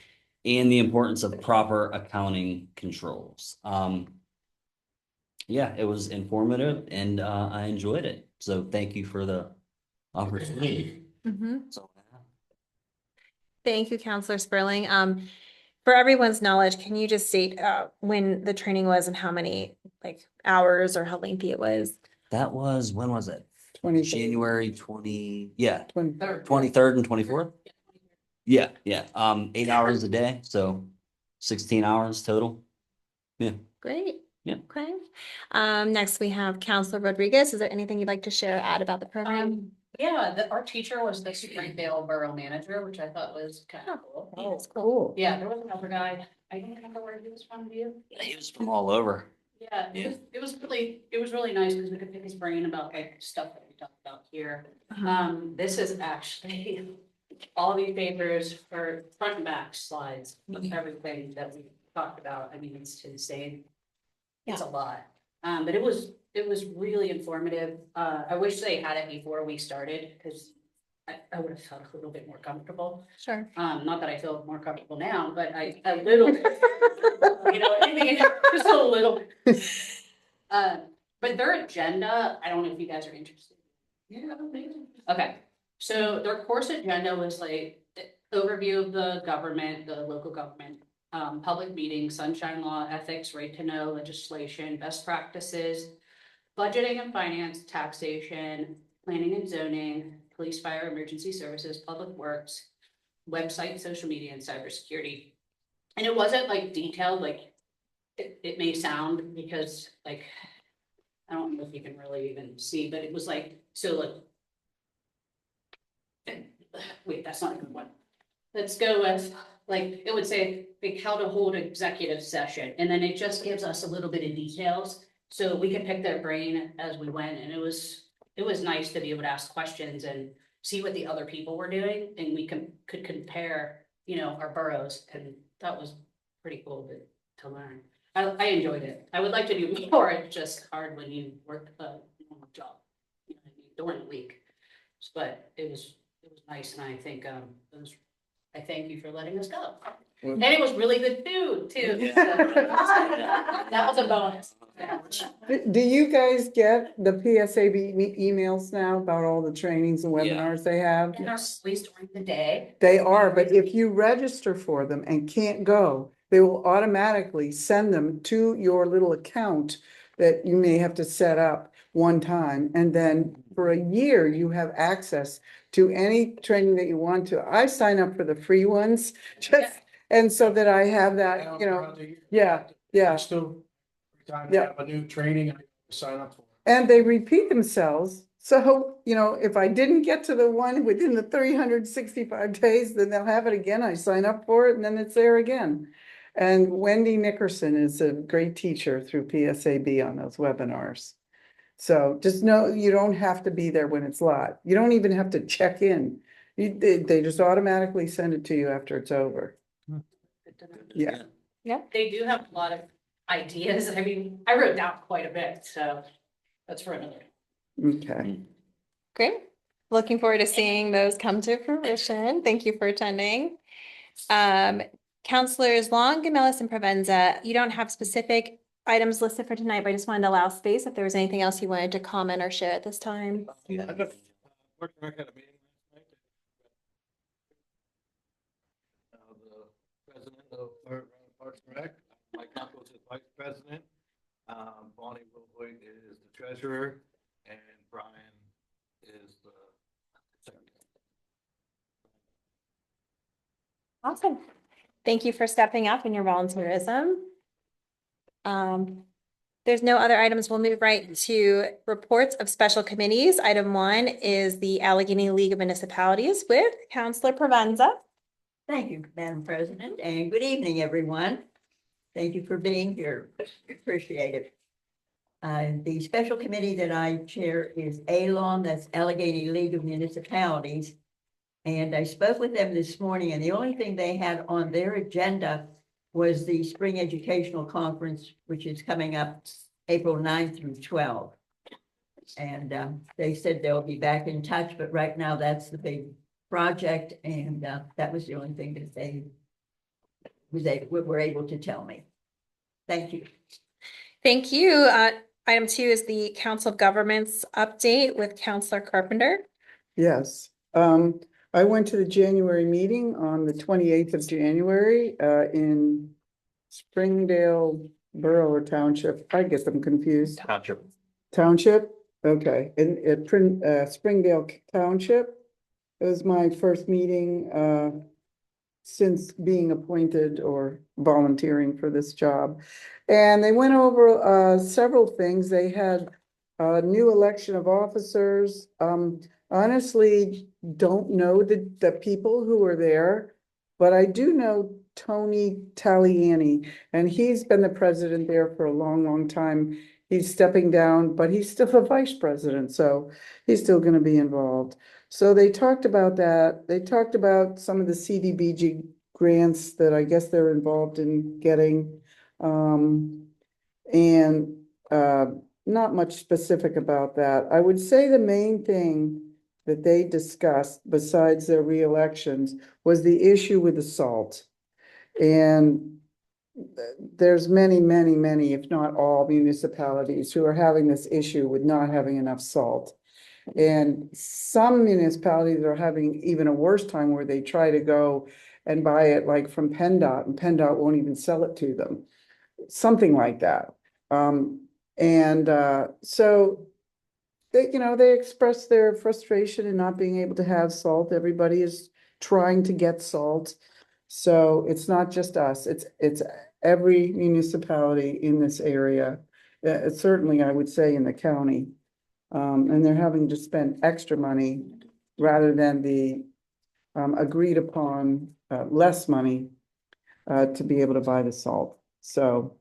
and the importance of proper accounting controls. Yeah, it was informative and I enjoyed it. So thank you for the opportunity. Mhm. So, Thank you, Counselor Sperling. For everyone's knowledge, can you just state when the training was and how many hours or how lengthy it was? that was, when was it? 20. January 20, yeah, 23rd. 23rd and 24th? Yeah, yeah. 8 hours a day, so 16 hours total. Yeah. Great. Yeah. Okay. Next we have Counselor Rodriguez. Is there anything you'd like to share or add about the program? Yeah, our teacher was the Springdale Borough Manager, which I thought was kind of cool. Oh, it's cool. Yeah, there was another guy, I don't remember where he was from, do you? He was from all over. Yeah, Yeah. it was really nice because we could pick his brain about like stuff that we talked about here. This is actually all these papers for front and back slides of everything that we talked about. I mean, it's insane. It's a lot. But it was really informative. I wish they had it before we started because I would have felt a little bit more comfortable. Sure. Not that I feel more comfortable now, but a little, you know, I mean, just a little. But their agenda, I don't know if you guys are interested. Yeah, okay. So their course agenda was like overview of the government, the local government, public meetings, sunshine law, ethics, right to know, legislation, best practices, budgeting and finance, taxation, planning and zoning, police, fire, emergency services, public works, website, social media, and cybersecurity. And it wasn't like detailed, like it may sound because like, I don't know if you can really even see, but it was like, so like, wait, that's not a good one. Let's go with, like, it would say, like, how to hold executive session, and then it just gives us a little bit of details, so we could pick their brain as we went, and it was nice to be able to ask questions and see what the other people were doing, and we could compare, you know, our boroughs, and that was pretty cool to learn. I enjoyed it. I would like to do more. It's just hard when you work a normal job, you know, during the week. But it was nice, and I think I thank you for letting us go. And it was really good food too. So that was a bonus. Do you guys get the PSAB emails now about all the trainings and webinars they have? And our released during the day. They are, but if you register for them and can't go, they will automatically send them to your little account that you may have to set up one time. And then for a year, you have access to any training that you want to. I sign up for the free ones just, and so that I have that, you know, yeah, yeah. Still, every time Yeah. they have a new training, I sign up for it. And they repeat themselves. So, you know, if I didn't get to the one within the 365 days, then they'll have it again. I sign up for it and then it's there again. And Wendy Nickerson is a great teacher through PSAB on those webinars. So just know you don't have to be there when it's live. You don't even have to check in. They just automatically send it to you after it's over. Yeah. Yeah, they do have a lot of ideas. I mean, I wrote down quite a bit, so that's for another. Okay. Great. Looking forward to seeing those come to fruition. Thank you for attending. Counselors Long, Gamelis, and Provenza, you don't have specific items listed for tonight, but I just wanted to allow space if there was anything else you wanted to comment or share at this time. The president of Parks and Rec, Mike Knuckles is vice president. Bonnie Wilhoit is the treasurer, and Brian is the secretary. Awesome. Thank you for stepping up in your volunteerism. There's no other items. We'll move right to reports of special committees. Item 1 is the Allegheny League of Municipalities with Counselor Provenza. Thank you, Madam President, and good evening, everyone. Thank you for being here. Appreciate it. The special committee that I chair is ALOM, that's Allegheny League of Municipalities. And I spoke with them this morning, and the only thing they had on their agenda was the Spring Educational Conference, which is coming up April 9 through 12. And they said they'll be back in touch, but right now that's the big project, and that was the only thing that they were able to tell me. Thank you. Thank you. Item 2 is the Council of Governments update with Counselor Carpenter. Yes. I went to the January meeting on the 28th of January in Springdale Borough or Township. I get them confused. Township. Township? Okay. In Springdale Township. It was my first meeting since being appointed or volunteering for this job. And they went over several things. They had a new election of officers. Honestly, don't know the people who were there, but I do know Tony Taliani, and he's been the president there for a long, long time. He's stepping down, but he's still the vice president, so he's still going to be involved. So they talked about that. They talked about some of the CDBG grants that I guess they're involved in getting. Not much specific about that. I would say the main thing that they discussed besides their re-elections was the issue with the salt. And there's many, if not all municipalities who are having this issue with not having enough salt. And some municipalities are having even a worse time where they try to go and buy it like from PennDOT, and PennDOT won't even sell it to them. Something like that. So they express their frustration in not being able to have salt. Everybody is trying to get salt. So it's not just us, it's every municipality in this area. Certainly, I would say in the county. And they're having to spend extra money rather than the agreed upon less money to be able to buy the salt. So,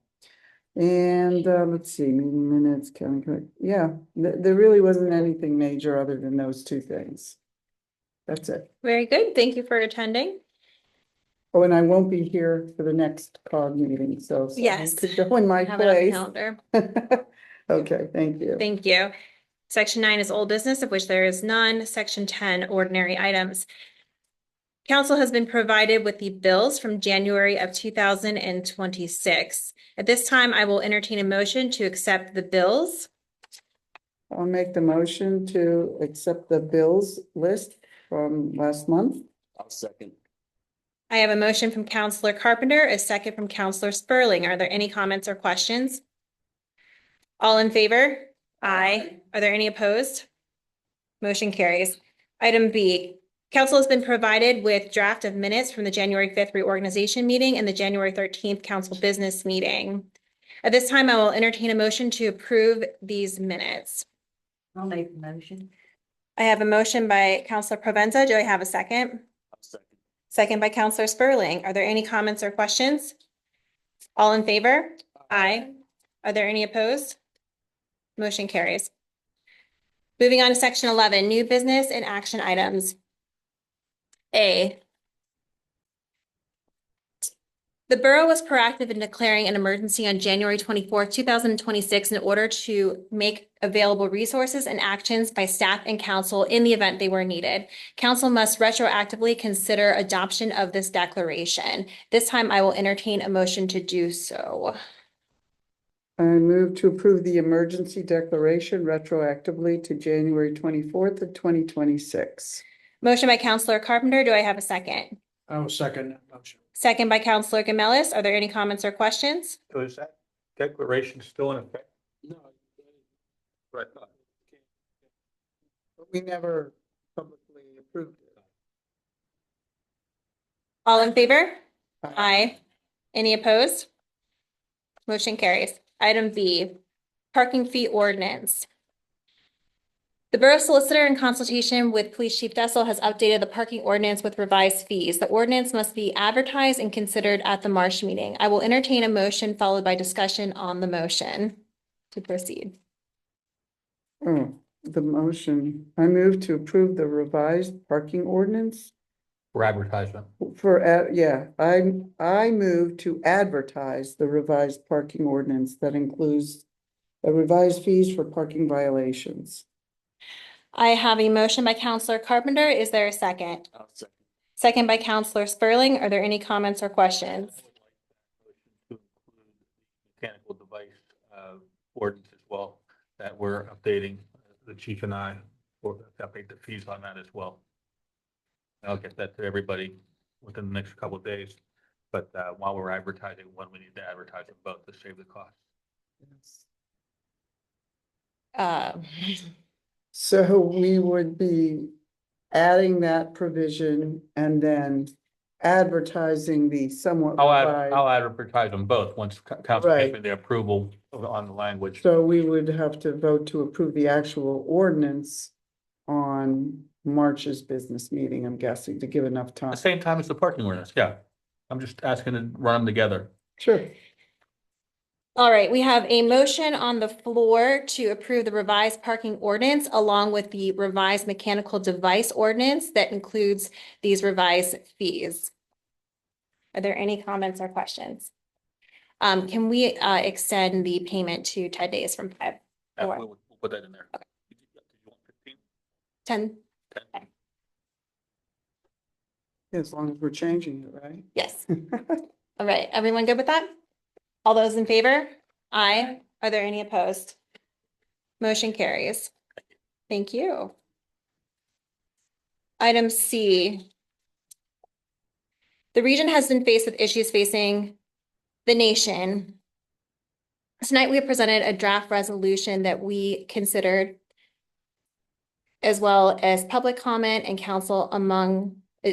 and let's see, meeting minutes, county clerk. Yeah, there really wasn't anything major other than those two things. That's it. Very good. Thank you for attending. Oh, and I won't be here for the next COG meeting, so Yes. to go in my Have it on the place. calendar. Okay, thank you. Thank you. Section 9 is old business, of which there is none. Section 10, ordinary items. Council has been provided with the bills from January of 2026. At this time, I will entertain a motion to accept the bills. I'll make the motion to accept the bills list from last month. I'll second. I have a motion from Counselor Carpenter, a second from Counselor Sperling. Are there any comments or questions? All in favor? Aye. Are there any opposed? Motion carries. Item B, council has been provided with draft of minutes from the January 5th reorganization meeting and the January 13th council business meeting. At this time, I will entertain a motion to approve these minutes. I'll make the motion. I have a motion by Counselor Provenza. Do I have a second? I'll second. Second by Counselor Sperling. Are there any comments or questions? All in favor? Aye. Are there any opposed? Motion carries. Moving on to section 11, new business and action items. A. The borough was proactive in declaring an emergency on January 24th, 2026 in order to make available resources and actions by staff and council in the event they were needed. Council must retroactively consider adoption of this declaration. This time I will entertain a motion to do so. I move to approve the emergency declaration retroactively to January 24th of 2026. Motion by Counselor Carpenter. Do I have a second? I will second that motion. Second by Counselor Gamelis. Are there any comments or questions? So is that declaration still in effect? No. Right. But we never publicly approved it. All in favor? Aye. Any opposed? Motion carries. Item B, parking fee ordinance. The Borough Solicitor, in consultation with Police Chief Dessel, has updated the parking ordinance with revised fees. The ordinance must be advertised and considered at the March meeting. I will entertain a motion followed by discussion on the motion to proceed. Oh, the motion. I move to approve the revised parking ordinance For advertisement. for, yeah, I move to advertise the revised parking ordinance that includes revised fees for parking violations. I have a motion by Counselor Carpenter. Is there a second? I'll second. Second by Counselor Sperling. Are there any comments or questions? To include the mechanical device ordinance as well, that we're updating, the chief and I, for update the fees on that as well. I'll get that to everybody within the next couple of days, but while we're advertising one, we need to advertise them both to save the cost. So we would be adding that provision and then advertising the somewhat revised. I'll advertise them both once council Right. gives me the approval on the language. So we would have to vote to approve the actual ordinance on March's business meeting, I'm guessing, to give enough At time. the same time as the parking ordinance, yeah. I'm just asking to run them together. Sure. All right, we have a motion on the floor to approve the revised parking ordinance along with the revised mechanical device ordinance that includes these revised fees. Are there any comments or questions? Can we extend the payment to 10 days from 5? We'll put that in there. Okay. Did you want 15? 10? As long as we're changing it, right? Yes. All right, everyone good with that? All those in favor? Aye. Are there any opposed? Motion carries. Thank you. Item C. The region has been faced with issues facing the nation. Tonight, we have presented a draft resolution that we considered, as well as public comment and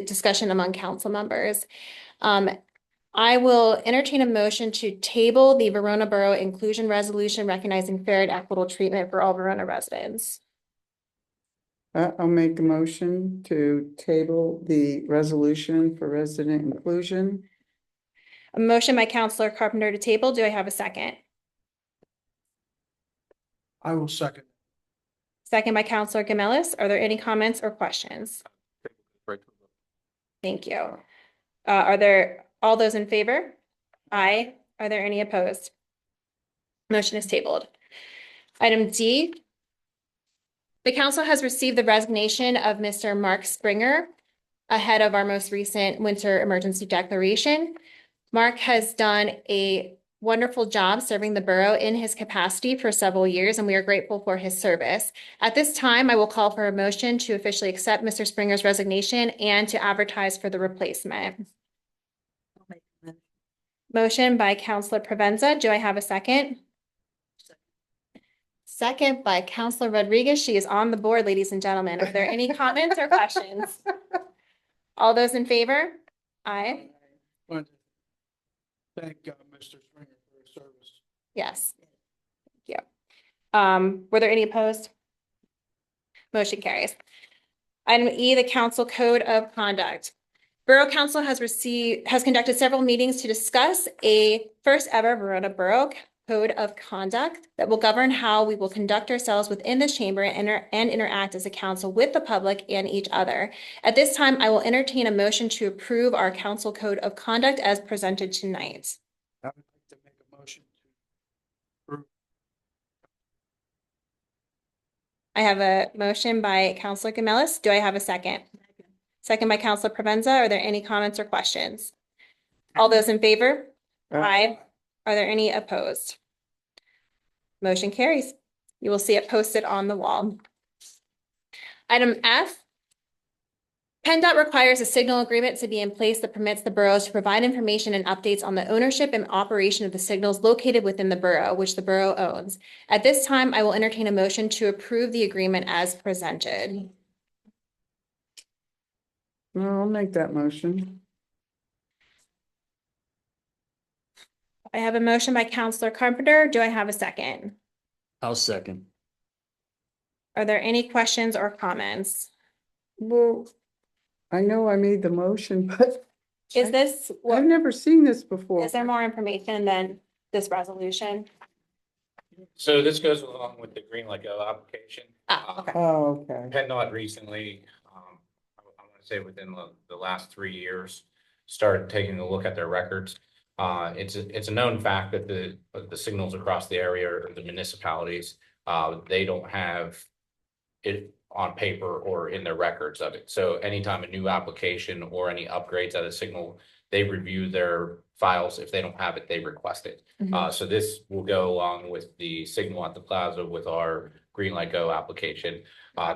discussion among council members. I will entertain a motion to table the Verona Borough Inclusion Resolution recognizing fair and equitable treatment for all Verona residents. I'll make a motion to table the resolution for resident inclusion. A motion by Counselor Carpenter to table. Do I have a second? I will second. Second by Counselor Gamelis. Are there any comments or questions? Thank you. Are there all those in favor? Aye. Are there any opposed? Motion is tabled. Item D. The council has received the resignation of Mr. Mark Springer ahead of our most recent winter emergency declaration. Mark has done a wonderful job serving the borough in his capacity for several years, and we are grateful for his service. At this time, I will call for a motion to officially accept Mr. Springer's resignation and to advertise for the replacement. Motion by Counselor Provenza. Do I have a second? Second by Counselor Rodriguez. She is on the board, ladies and gentlemen. Are there any comments or questions? All those in favor? Aye. Want to Thank Mr. Springer for his service. Yes. Thank you. Were there any opposed? Motion carries. Item E, the Council Code of Conduct. Borough Council has conducted several meetings to discuss a first ever Verona Borough Code of Conduct that will govern how we will conduct ourselves within this chamber and interact as a council with the public and each other. At this time, I will entertain a motion to approve our Council Code of Conduct as presented tonight. I would like to make a motion to approve. I have a motion by Counselor Gamelis. Do I have a second? Second by Counselor Provenza. Are there any comments or questions? All those in favor? Aye. Are there any opposed? Motion carries. You will see it posted on the wall. Item F. PennDOT requires a signal agreement to be in place that permits the boroughs to provide information and updates on the ownership and operation of the signals located within the borough, which the borough owns. At this time, I will entertain a motion to approve the agreement as presented. I'll make that motion. I have a motion by Counselor Carpenter. Do I have a second? I'll second. Are there any questions or comments? Well, I know I made the motion, but Is this, I've never seen this before. is there more information than this resolution? So this goes along with the Green Light Go application. Okay. Oh, okay. PennDOT recently, I want to say within the last 3 years, started taking a look at their records. It's a known fact that the signals across the area or the municipalities, they don't have it on paper or in their records of it. So anytime a new application or any upgrades at a signal, they review their files. If they don't have it, they request it. So this will go along with the signal at the plaza with our Green Light Go application.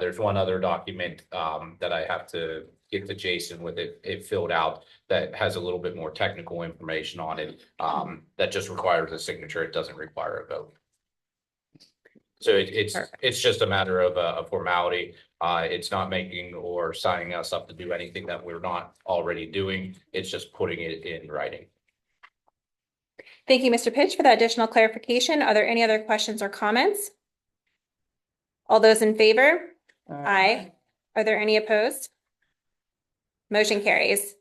There's one other document that I have to get to Jason with it filled out that has a little bit more technical information on it that just requires a signature. It doesn't require a vote. So it's just a matter of a formality. It's not making or signing us up to do anything that we're not already doing. It's just putting it in writing. Thank you, Mr. Pitch, for that additional clarification. Are there any other questions or comments? All those in favor? Aye. Are there any opposed? Motion carries.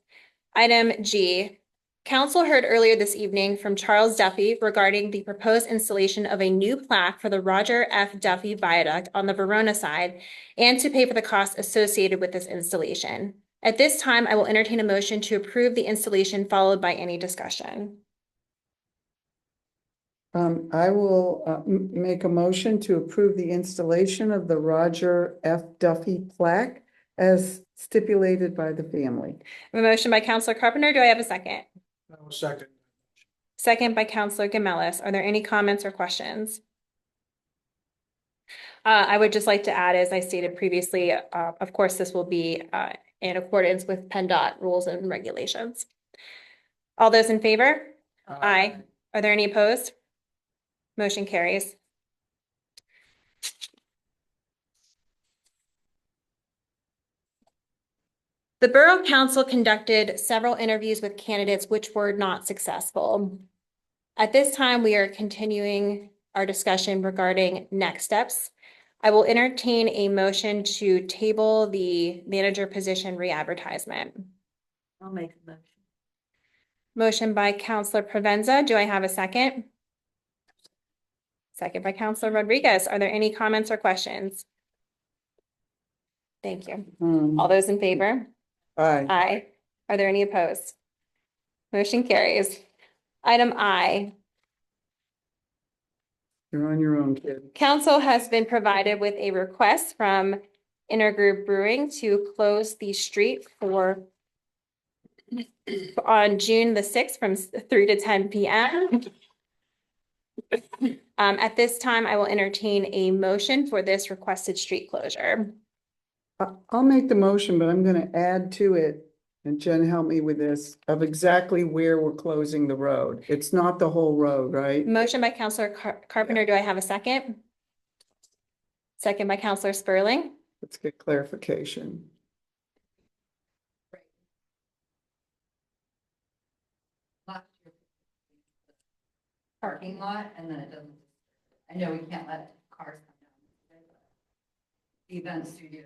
Item G. Council heard earlier this evening from Charles Duffy regarding the proposed installation of a new plaque for the Roger F. Duffy Viaduct on the Verona side and to pay for the costs associated with this installation. At this time, I will entertain a motion to approve the installation followed by any discussion. I will make a motion to approve the installation of the Roger F. Duffy plaque as stipulated by the family. A motion by Counselor Carpenter. Do I have a second? I will second. Second by Counselor Gamelis. Are there any comments or questions? I would just like to add, as I stated previously, of course, this will be in accordance with PennDOT rules and regulations. All those in favor? Aye. Are there any opposed? Motion carries. The Borough Council conducted several interviews with candidates which were not successful. At this time, we are continuing our discussion regarding next steps. I will entertain a motion to table the manager position re-advertisement. I'll make a motion. Motion by Counselor Provenza. Do I have a second? Second by Counselor Rodriguez. Are there any comments or questions? Thank you. All those in favor? Aye. Aye. Are there any opposed? Motion carries. Item I. You're on your own, kid. Council has been provided with a request from Intergroup Brewing to close the street for on June the 6th from 3 to 10 p.m. At this time, I will entertain a motion for this requested street closure. I'll make the motion, but I'm gonna add to it, and Jen, help me with this, of exactly where we're closing the road. It's not the whole road, right? Motion by Counselor Carpenter. Do I have a second? Second by Counselor Sperling. Let's get clarification. Parking lot, and then it doesn't, I know we can't let cars come down. The event studio.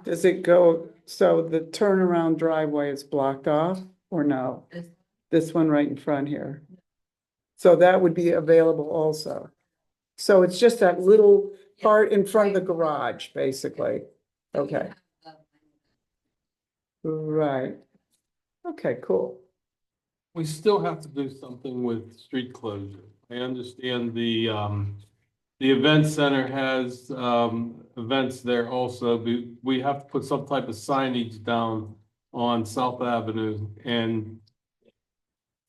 Does it go, so the turnaround driveway is blocked off or no? This one right in front here. So that would be available also. So it's just that little part in front of the garage, basically. Okay. Right. Okay, cool. We still have to do something with street closure. I understand the event center has, events there also. We have to put some type of signage down on South Avenue and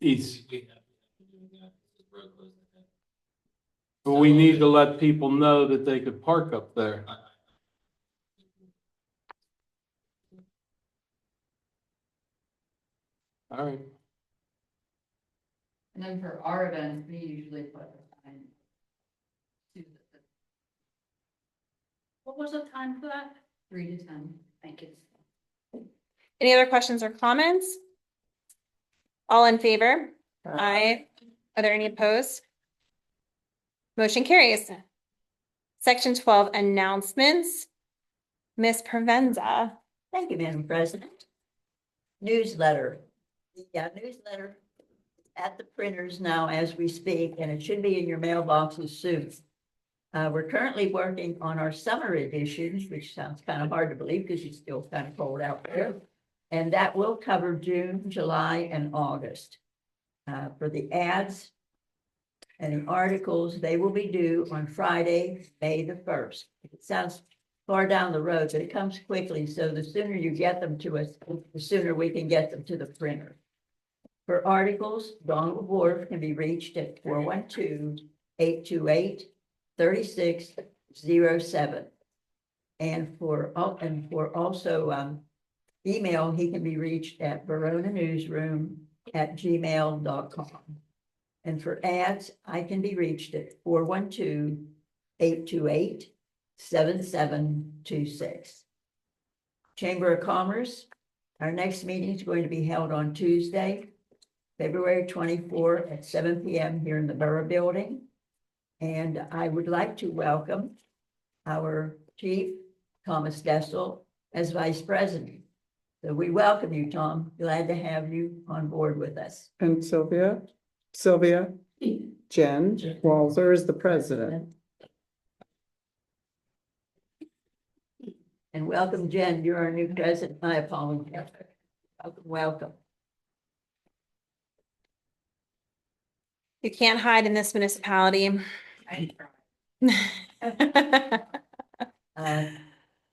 East. But we need to let people know that they could park up there. All right. And then for our events, we usually put a sign. What was the time for that? 3 to 10. Thank you. Any other questions or comments? All in favor? Aye. Are there any opposed? Motion carries. Section 12, announcements. Ms. Provenza. Thank you, Madam President. Newsletter. The newsletter is at the printers now as we speak, and it should be in your mailboxes soon. We're currently working on our summer editions, which sounds kind of hard to believe because it's still kind of cold out there. And that will cover June, July, and August. For the ads and the articles, they will be due on Friday, May the 1st. It sounds far down the road, but it comes quickly. So the sooner you get them to us, the sooner we can get them to the printer. For articles, Dawn Wharf can be reached at 412-828-3607. And for also email, he can be reached at veronanewsroom@gmail.com. And for ads, I can be reached at 412-828-7726. Chamber of Commerce, our next meeting is going to be held on Tuesday, February 24 at 7 p.m. here in the Borough Building. And I would like to welcome our Chief, Thomas Dessel, as Vice President. So we welcome you, Tom. Glad to have you on board with us. And Sylvia, Jen Walzer is the president. And welcome, Jen. You're our new president. My apologies. Welcome, welcome. You can't hide in this municipality.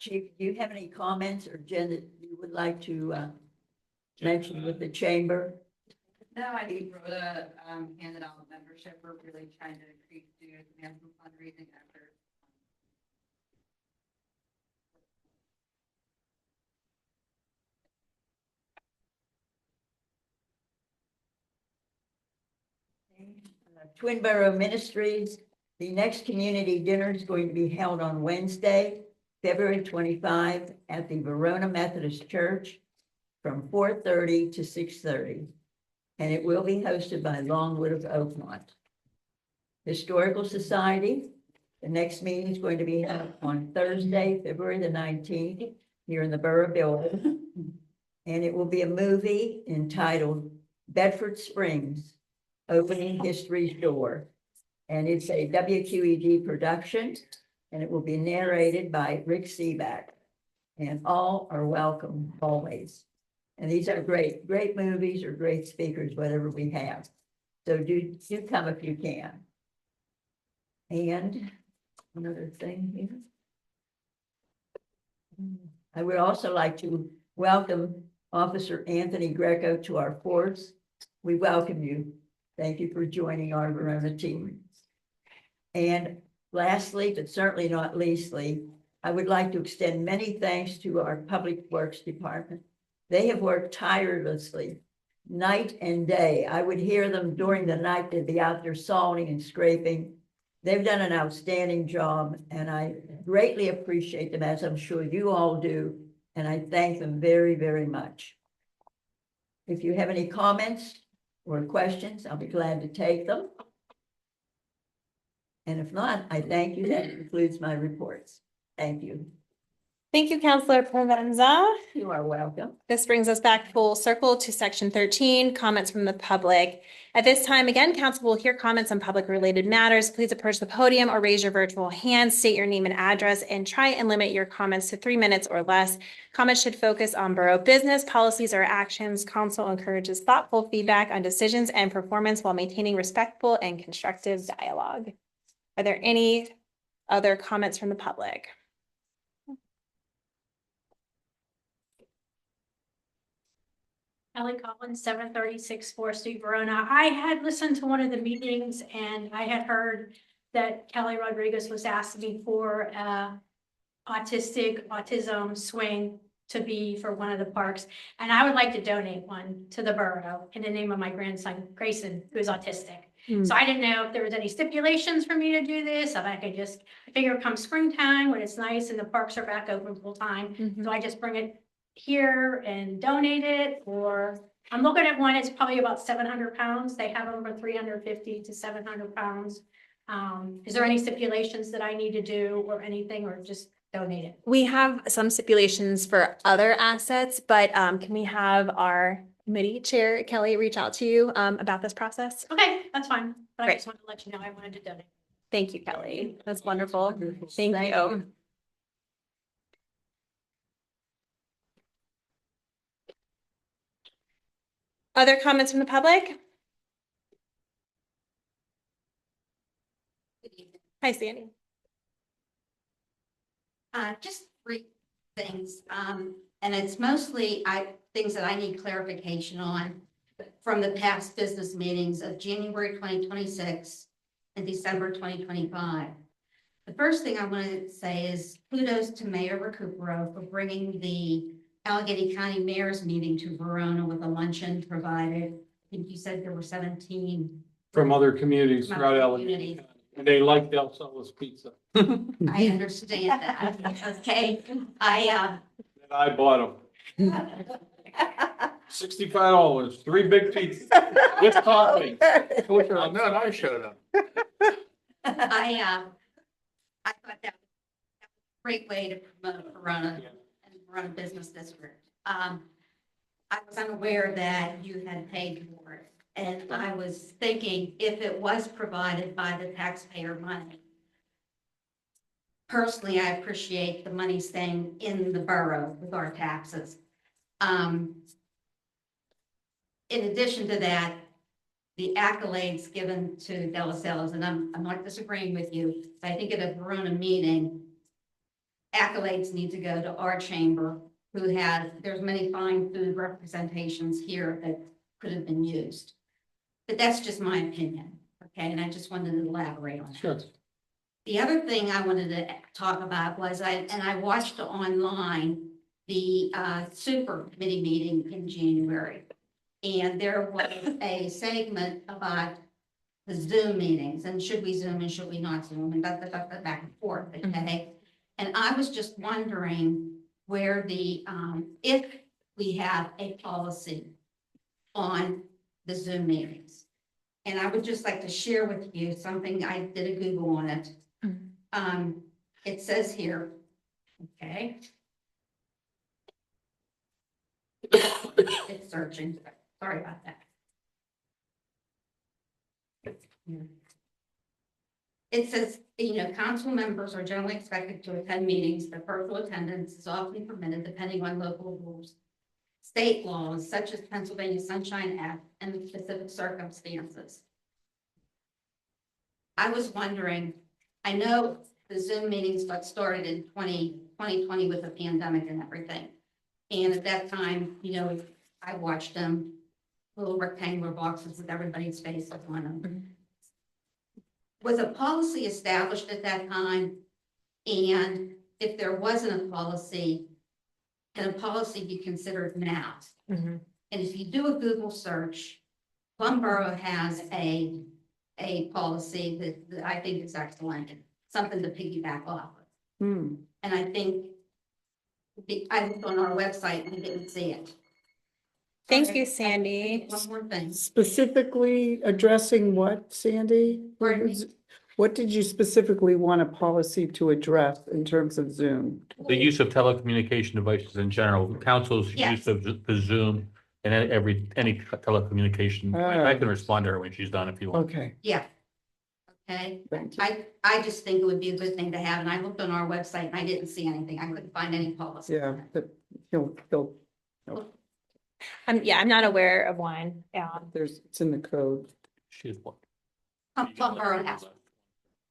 Chief, do you have any comments, or Jen, that you would like to mention with the chamber? No, I think Rhoda handed out membership. We're really trying to do some fundraising efforts. Twin Borough Ministries, the next community dinner is going to be held on Wednesday, February 25 at the Verona Methodist Church from 4:30 to 6:30. And it will be hosted by Longwood of Oakmont. Historical Society, the next meeting is going to be held on Thursday, February the 19th, here in the Borough Building. And it will be a movie entitled Bedford Springs, Opening History's Door. And it's a WQED production, and it will be narrated by Rick Seaback. And all are welcome always. And these are great movies or great speakers, whatever we have. So do come if you can. And another thing here. I would also like to welcome Officer Anthony Greco to our force. We welcome you. Thank you for joining our Verona team. And lastly, but certainly not leastly, I would like to extend many thanks to our Public Works Department. They have worked tirelessly, night and day. I would hear them during the night. They'd be out there sawing and scraping. They've done an outstanding job, and I greatly appreciate them, as I'm sure you all do, and I thank them very, very much. If you have any comments or questions, I'll be glad to take them. And if not, I thank you. That concludes my reports. Thank you. Thank you, Councilor Provenza. You are welcome. This brings us back full circle to section 13, comments from the public. At this time, again, council will hear comments on public related matters. Please approach the podium or raise your virtual hand, state your name and address, and try and limit your comments to 3 minutes or less. Comments should focus on borough business, policies, or actions. Council encourages thoughtful feedback on decisions and performance while maintaining respectful and constructive dialogue. Are there any other comments from the public? Kelly Collins, 736 4th Street, Verona. I had listened to one of the meetings and I had heard that Kelly Rodriguez was asking for autism swing to be for one of the parks. And I would like to donate one to the borough in the name of my grandson, Grayson, who is autistic. So I didn't know if there was any stipulations for me to do this, if I could just, I figure come springtime when it's nice and the parks are back open full time. So I just bring it here and donate it, or I'm looking at one, it's probably about 700 pounds. They have over 350 to 700 pounds. Is there any stipulations that I need to do or anything, or just donate it? We have some stipulations for other assets, but can we have our committee chair, Kelly, reach out to you about this process? Okay, that's fine. But I Great. just wanted to let you know I wanted to donate. Thank you, Kelly. That's wonderful. Thank you. Other comments from the public? Hi, Sandy. Just 3 things, and it's mostly things that I need clarification on from the past business meetings of January 2026 and December 2025. The first thing I wanted to say is kudos to Mayor Recupero for bringing the Allegheny County Mayor's meeting to Verona with a luncheon provided. I think you said there were 17 From other communities From throughout other Allegheny communities. County. And they like Delso's pizza. I understand that. Okay, And I bought them. $65, 3 big pizzas with coffee. On that, I showed up. I thought that was a great way to promote Verona and Verona Business District. I was unaware that you had paid for it, and I was thinking if it was provided by the taxpayer money. Personally, I appreciate the money staying in the borough with our taxes. In addition to that, the accolades given to Delasellas, and I'm not disagreeing with you, but I think at a Verona meeting, accolades need to go to our chamber, who has, there's many fine food representations here that could have been used. But that's just my opinion, okay? And I just wanted to elaborate on that. Sure. The other thing I wanted to talk about was I watched online the super committee meeting in January. And there was a segment about the Zoom meetings and should we Zoom and should we not Zoom and back and forth, okay? And I was just wondering where the, if we have a policy on the Zoom meetings. And I would just like to share with you something, I did a Google on it. It says here, okay. It's searching, sorry about that. It says, council members are generally expected to attend meetings, but virtual attendance is often permitted depending on local rules. State laws such as Pennsylvania Sunshine Act and specific circumstances. I was wondering, I know the Zoom meetings got started in 2020 2020 with the pandemic and everything. And at that time, you know, I watched them, little rectangular boxes with everybody's faces on them. Was a policy established at that time? And if there wasn't a policy, can a policy be considered now? And if you do a Google search, Plum Borough has a policy that I think is excellent, something to piggyback off of. And I think I looked on our website and didn't see it. Thank you, Sandy. One more thing. Specifically addressing what, Sandy? Pardon me? What did you specifically want a policy to address in terms of Zoom? The use of telecommunication devices in general, council's Yes. use of the Zoom and any telecommunication. I can respond to her when she's done if you want. Okay, Yeah. Okay, thank you. I just think it would be a good thing to have, and I looked on our website and I didn't see anything. I couldn't find any policy. Yeah, but he'll, Yeah, I'm not aware of one. it's in the code. She's one. Plum Borough has.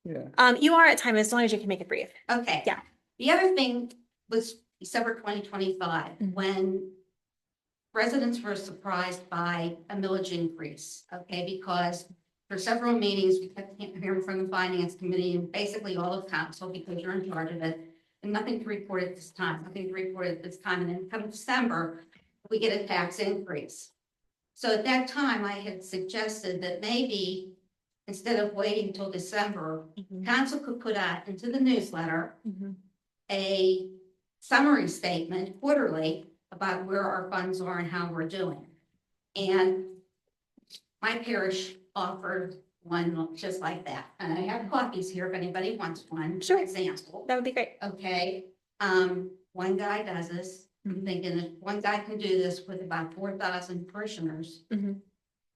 Yeah. You are at time as long as you can make it brief. Okay. Yeah. The other thing was December 2025, when residents were surprised by a millage increase, okay? Because for several meetings, we kept hearing from the finance committee and basically all of council, because you're in charge of it, and nothing to report at this time, nothing to report at this time. And then come December, we get a tax increase. So at that time, I had suggested that maybe instead of waiting till December, council could put out into the newsletter a summary statement quarterly about where our funds are and how we're doing. And my parish offered one just like that. And I have copies here if anybody wants one. Sure. Example. That would be great. Okay, one guy does this. I'm thinking if one guy can do this with about 4,000 parishioners,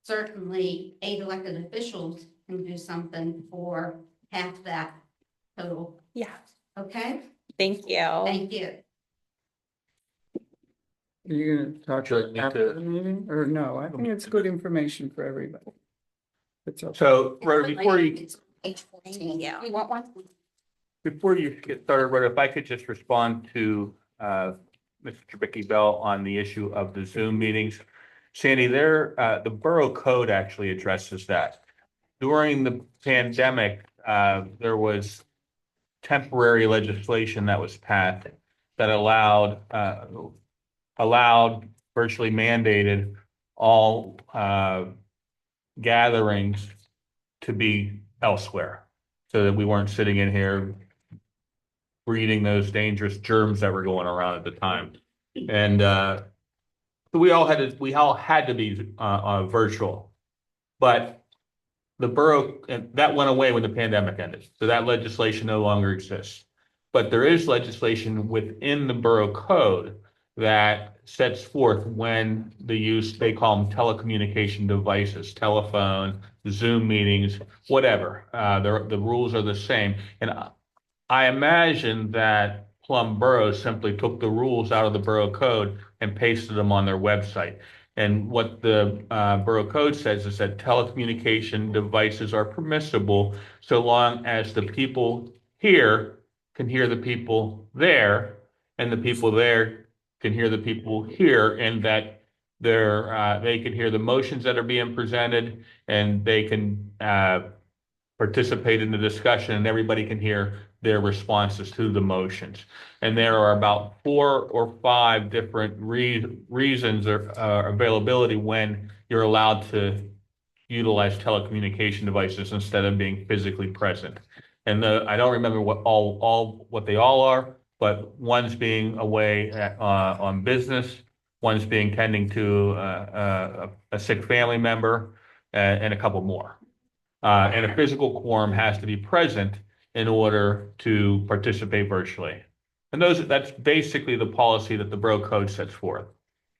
certainly 8 elected officials can do something for half that total. Yeah. Okay, Thank you. thank you. Are you gonna talk Should I need after to- the meeting or no? I think it's good information for everybody. It's okay. So, Rhoda, before you Page 14. Yeah. You want one? Before you get started, Rhoda, if I could just respond to Mr. Trubicki Bell on the issue of the Zoom meetings. Sandy, the borough code actually addresses that. During the pandemic, there was temporary legislation that was passed that allowed virtually mandated all gatherings to be elsewhere, so that we weren't sitting in here breeding those dangerous germs that were going around at the time. And we all had to be virtual. But the borough, and that went away when the pandemic ended. So that legislation no longer exists. But there is legislation within the borough code that sets forth when the use, they call them telecommunication devices, telephone, Zoom meetings, whatever. The rules are the same. And I imagine that Plum Borough simply took the rules out of the borough code and pasted them on their website. And what the borough code says is that telecommunication devices are permissible so long as the people here can hear the people there, and the people there can hear the people here, and that they can hear the motions that are being presented, and they can participate in the discussion, and everybody can hear their responses to the motions. And there are about 4 or 5 different reasons or availability when you're allowed to utilize telecommunication devices instead of being physically present. And I don't remember what they all are, but one's being away on business, one's being tending to a sick family member, and a couple more. And a physical quorum has to be present in order to participate virtually. And that's basically the policy that the borough code sets forth.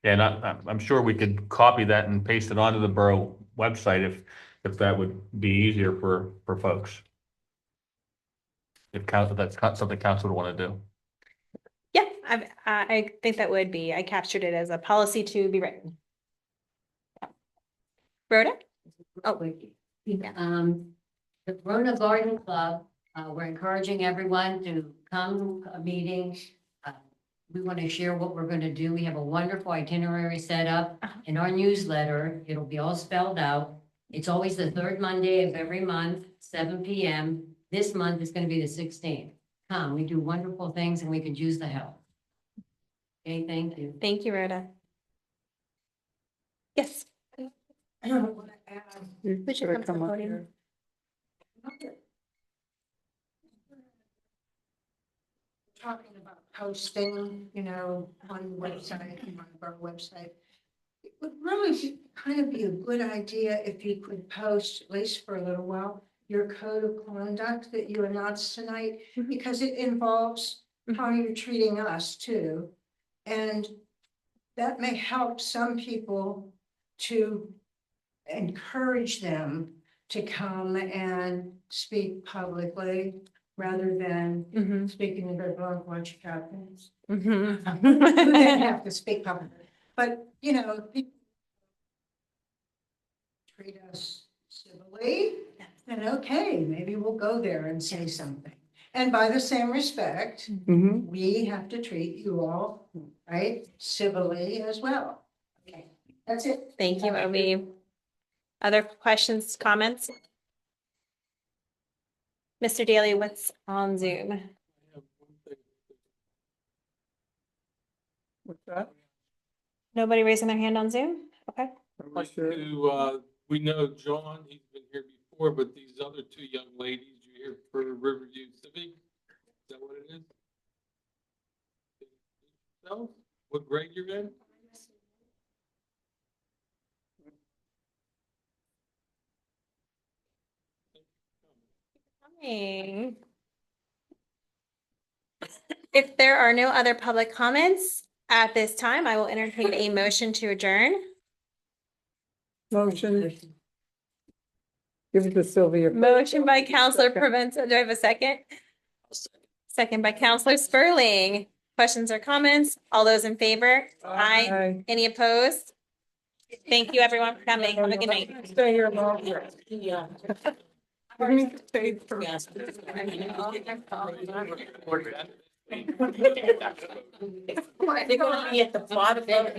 And I'm sure we could copy that and paste it onto the borough website if that would be easier for folks. If that's something council would want to do. Yeah, I think that would be, I captured it as a policy to be written. Rhoda? Oh, wait. The Corona Garden Club, we're encouraging everyone to come to a meeting We want to share what we're going to do. We have a wonderful itinerary set up in our newsletter. It'll be all spelled out. It's always the third Monday of every month, 7 p.m. This month is going to be the 16th. Come, we do wonderful things and we could use the help. Okay, thank you. Thank you, Rhoda. Yes. I want to add, Who should come to the Come up podium? here. talking about posting, you know, on the website, on our website. It would really kind of be a good idea if you could post, at least for a little while, your code of conduct that you announced tonight, because it involves how you're treating us too. And that may help some people to encourage them to come and speak publicly rather than speaking to their own bunch of captains. Who then have to speak publicly. But, you know, people treat us civilly, then okay, maybe we'll go there and say something. And by the same respect, we have to treat you all, right, civilly as well. Okay, that's it. Thank you, Obi. Other questions, comments? Mr. Daly, what's on Zoom? What's that? Nobody raising their hand on Zoom? Okay. Are we Like sure? to, we know John, he's been here before, but these other two young ladies, you here for Riverview Civic? Is that what it is? So, what grade you're in? Hey. If there are no other public comments at this time, I will entertain a motion to adjourn. Motion. Give it to Sylvia. Motion by Counselor Provenza. Do I have a second? Second by Counselor Sperling. Questions or comments? All those in favor? Aye. Any opposed? Thank you, everyone, for coming. Have a good night. Stay here longer. Yeah. We're going to stay for. They're gonna be at the bottom of